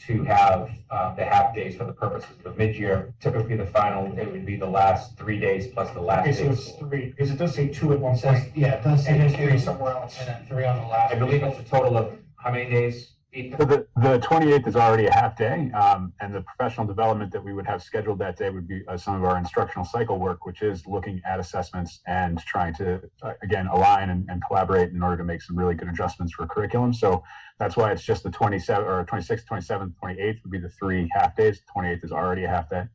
to have the half days for the purposes of mid-year. Typically, the final, it would be the last 3 days plus the last Okay, day. so of it's school. 3, because it does say 2 at one It says, point, yeah, it does and say then 3 2, somewhere else. and then 3 on the last. I believe it's a total of how many days? So the 28th is already a half day, and the professional development that we would have scheduled that day would be some of our instructional cycle work, which is looking at assessments and trying to, again, align and collaborate in order to make some really good adjustments for curriculum. So that's why it's just the 27th or 26th, 27th, 28th would be the 3 half days. 28th is already a half day.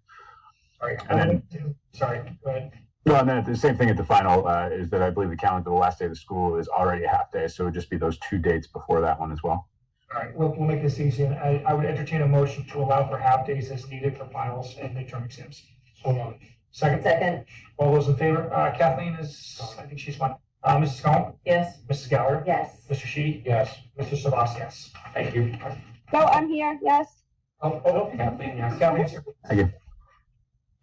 Sorry, And then, sorry, go ahead. no, and then the same thing at the final is that I believe the calendar, the last day of the school is already a half day. So it would just be those 2 dates before that one as well. All right, we'll make this easy. And I would entertain a motion to allow for half days as needed for finals and midterm exams. So moved. Second, Second, all those in favor? Kathleen is, I think she's one. Mrs. Cohen, yes. Mrs. Gallagher, Yes. Mr. Sheedy? Yes. Mr. Sabas, yes. Thank you. No, I'm here, yes. Oh, Kathleen, yes. Kathleen, sir. Thank you.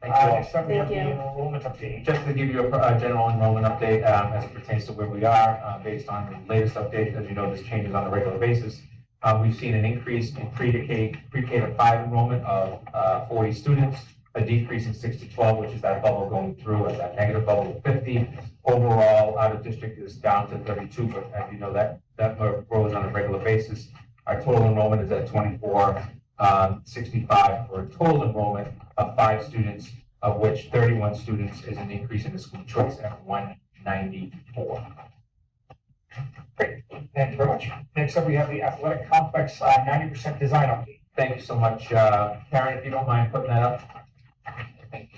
Thank you all. Next up, we have the Thank you. enrollment update. Just to give you a general enrollment update as it pertains to where we are, based on the latest update, as you know, this changes on a regular basis. We've seen an increase in pre-K to 5 enrollment of 40 students, a decrease in 6 to 12, which is that bubble going through at that negative bubble of 50. Overall, out of district is down to 32, but as you know, that grows on a regular basis. Our total enrollment is at 2465 for a total enrollment of 5 students, of which 31 students is an increase in the school choice at 194. Great, thank you very much. Next up, we have the athletic complex 90% design update. Thank you so much, Karen, if you don't mind putting that up. I think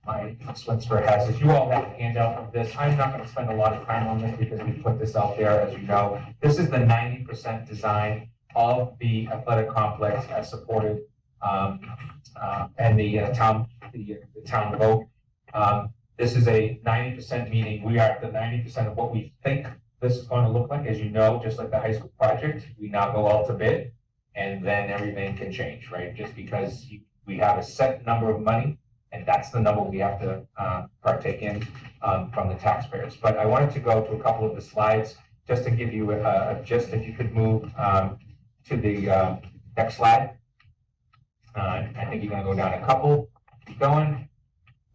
my Swinster has it. You all have a handout of this. I'm not going to spend a lot of time on this because we put this out there, as you know. This is the 90% design of the athletic complex as supported and the town vote. This is a 90% meeting. We are at the 90% of what we think this is going to look like. As you know, just like the high school project, we now go out to bid and then everything can change, right? Just because we have a set number of money and that's the number we have to partake in from the taxpayers. But I wanted to go to a couple of the slides just to give you a gist. If you could move to the next slide. I think you're going to go down a couple. Keep going.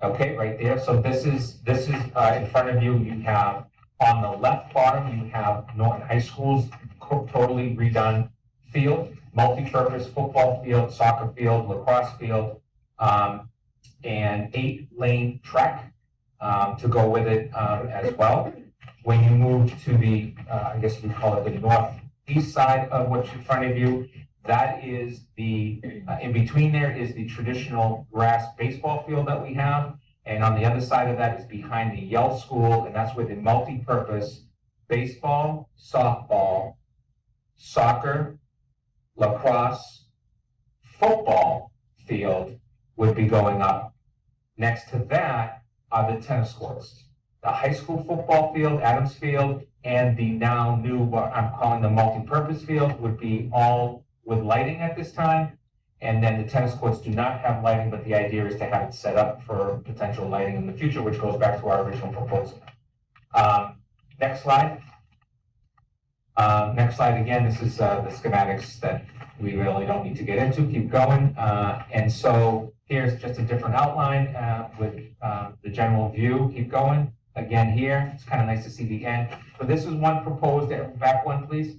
Okay, right there. So this is in front of you. You have on the left bottom, you have Norton High School's totally redone field, multi-purpose football field, soccer field, lacrosse field, and 8-lane track to go with it as well. When you move to the, I guess we call it the northeast side of what's in front of you, that is the, in between there is the traditional grass baseball field that we have. And on the other side of that is behind the Yale School, and that's where the multi-purpose baseball, softball, soccer, lacrosse, football field would be going up. Next to that are the tennis courts. The high school football field, Adams Field, and the now new, what I'm calling the multi-purpose field, would be all with lighting at this time. And then the tennis courts do not have lighting, but the idea is to have it set up for potential lighting in the future, which goes back to our original proposal. Next slide. Next slide again, this is the schematics that we really don't need to get into. Keep going. And so here's just a different outline with the general view. Keep going. Again here, it's kind of nice to see the end. But this is one proposed, back one please.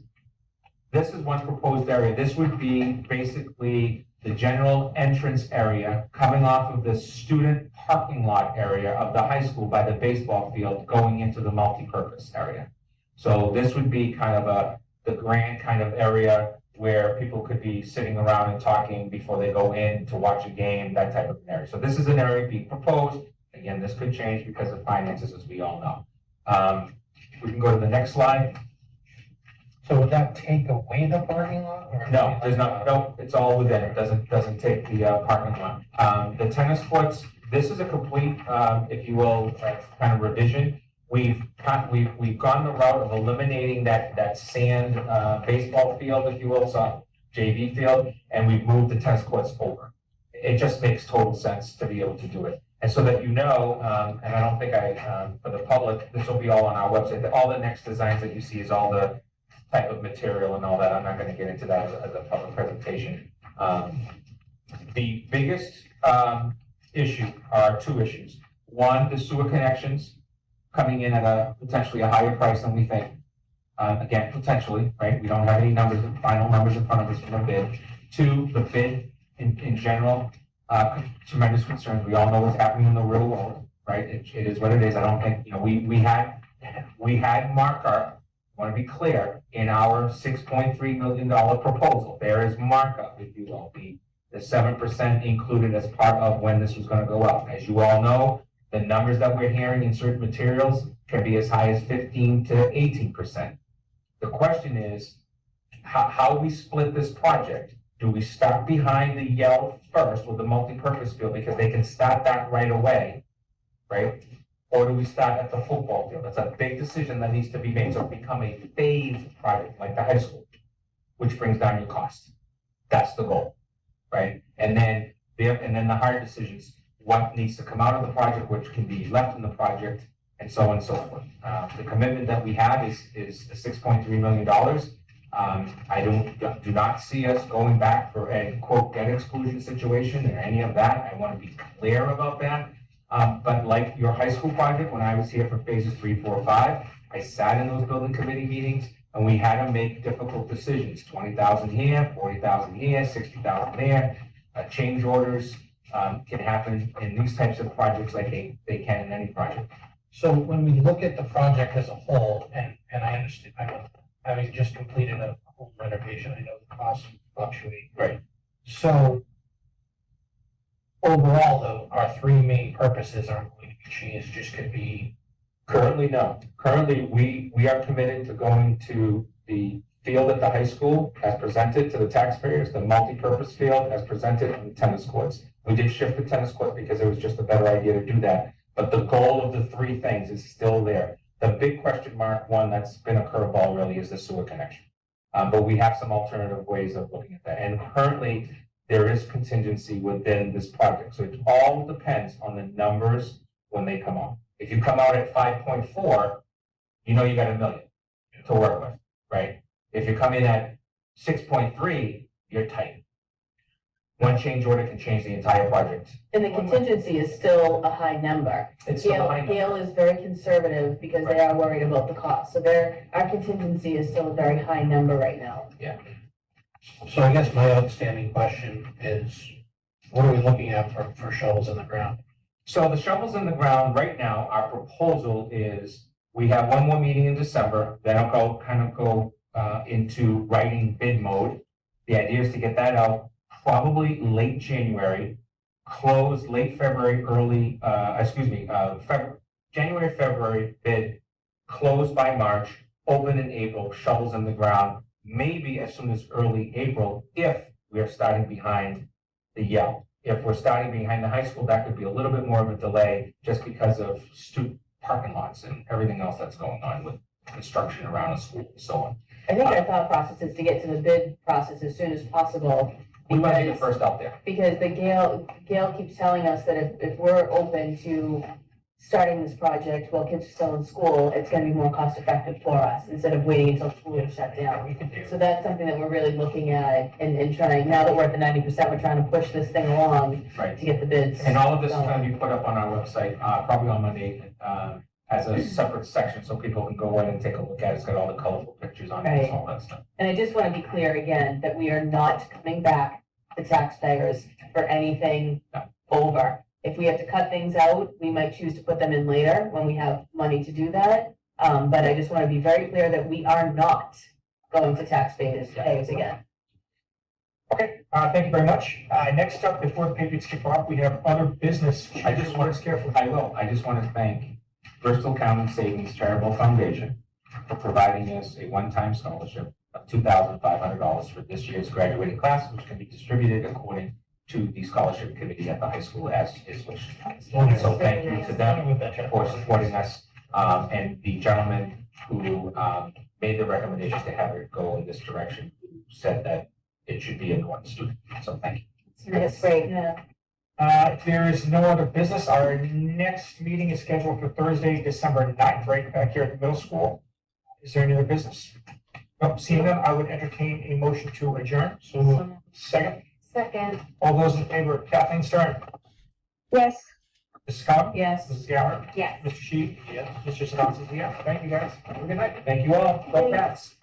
This is one proposed area. This would be basically the general entrance area coming off of the student parking lot area of the high school by the baseball field going into the multi-purpose area. So this would be kind of the grand kind of area where people could be sitting around and talking before they go in to watch a game, that type of an area. So this is an area being proposed. Again, this could change because of finances, as we all know. We can go to the next slide. So would that take away the parking lot? Or No, there's not, no, it's all within it, doesn't take the parking lot. The tennis courts, this is a complete, if you will, kind of revision. We've gone the route of eliminating that sand baseball field, if you will, so JV field, and we've moved the tennis courts over. It just makes total sense to be able to do it. And so that you know, and I don't think for the public, this will be all on our website, that all the next designs that you see is all the type of material and all that. I'm not going to get into that as a public presentation. The biggest issue are two issues. One, the sewer connections coming in at a potentially a higher price than we think. Again, potentially, right? We don't have any numbers, final numbers in front of us from the bid. Two, the bid in general, tremendous concerns. We all know what's happening in the real world, right? It is what it is. I don't think, we had markup, I want to be clear, in our $6.3 million proposal. There is markup, if you will, the 7% included as part of when this was going to go up. As you all know, the numbers that we're hearing in certain materials can be as high as 15 to 18%. The question is, how we split this project. Do we start behind the yell first with the multi-purpose field because they can start that right away, right? Or do we start at the football field? That's a big decision that needs to be made. So it become a phased project like the high school, which brings down your cost. That's the goal, right? And then the hard decisions, what needs to come out of the project, which can be left in the project, and so on and so forth. The commitment that we have is $6.3 million. I do not see us going back for a quote debt exclusion situation or any of that. I want to be clear about that. But like your high school project, when I was here for phases 3, 4, 5, I sat in those building committee meetings and we had to make difficult decisions. 20,000 here, 40,000 here, 60,000 there. Change orders can happen in these types of projects like they can in any project. So when we look at the project as a whole, and I understand, having just completed a home renovation, I know the costs fluctuate. Right. So overall, though, our three main purposes aren't going to be changed, just could be. Currently, no. Currently, we are committed to going to the field at the high school as presented to the taxpayers, the multi-purpose field as presented, and the tennis courts. We did shift the tennis court because it was just a better idea to do that. But the goal of the three things is still there. The big question mark, one that's been a curveball really, is the sewer connection. But we have some alternative ways of looking at that. And currently, there is contingency within this project. So it all depends on the numbers when they come out. If you come out at 5.4, you got $1 million to work with, right? If you come in at 6.3, you're tight. One change order can change the entire project. And the contingency is still a high number. It's still a high number. Gail is very conservative because they are worried about the cost. So our contingency is still a very high number right now. Yeah. So I guess my outstanding question is, what are we looking at for shovels in the ground? So the shovels in the ground right now, our proposal is we have one more meeting in December. Then I'll go into writing bid mode. The idea is to get that out probably late January, close late February, January, February bid, close by March, open in April, shovels in the ground, maybe as soon as early April if we are starting behind the yell. If we're starting behind the high school, that could be a little bit more of a delay just because of student parking lots and everything else that's going on with construction around a school and so on. I think our thought process is to get to the bid process as soon as possible. We want to be the first out there. Because Gail keeps telling us that if we're open to starting this project while kids are still in school, it's going to be more cost effective for us instead of waiting until school is shut down. So that's something that we're really looking at and trying, now that we're at the 90%, we're trying to push this thing along to get the bids. And all of this is going to be put up on our website, probably on Monday, as a separate section so people can go in and take a look at it. It's got all the colorful pictures on it and all that stuff. And I just want to be clear again that we are not coming back to taxpayers for anything over. If we have to cut things out, we might choose to put them in later when we have money to do that. But I just want to be very clear that we are not going to taxpayers again. Okay, thank you very much. Next up, before the patriots kick off, we have other business. I just want to thank Bristol County Savings Charitable Foundation for providing us a one-time scholarship of $2,500 for this year's graduating class, which can be distributed according to the scholarship committee at the high school as is wished. So thank you to them for supporting us, and the gentleman who made the recommendation to have it go in this direction said that it should be a Norton student. So thank you. That's great. Yeah. If there is no other business, our next meeting is scheduled for Thursday, December 9th, right back here at the middle school. Is there any other business? Seeing none, I would entertain a motion to adjourn. So second. Second. All those in favor, Kathleen Stern, Yes. Mrs. Cohen, Yes. Mrs. Gower, Yes. Mr. Sheep, Yes. Mr. Sadowski, yeah. Thank you, guys. Have a good night. Thank you all. Go Pats.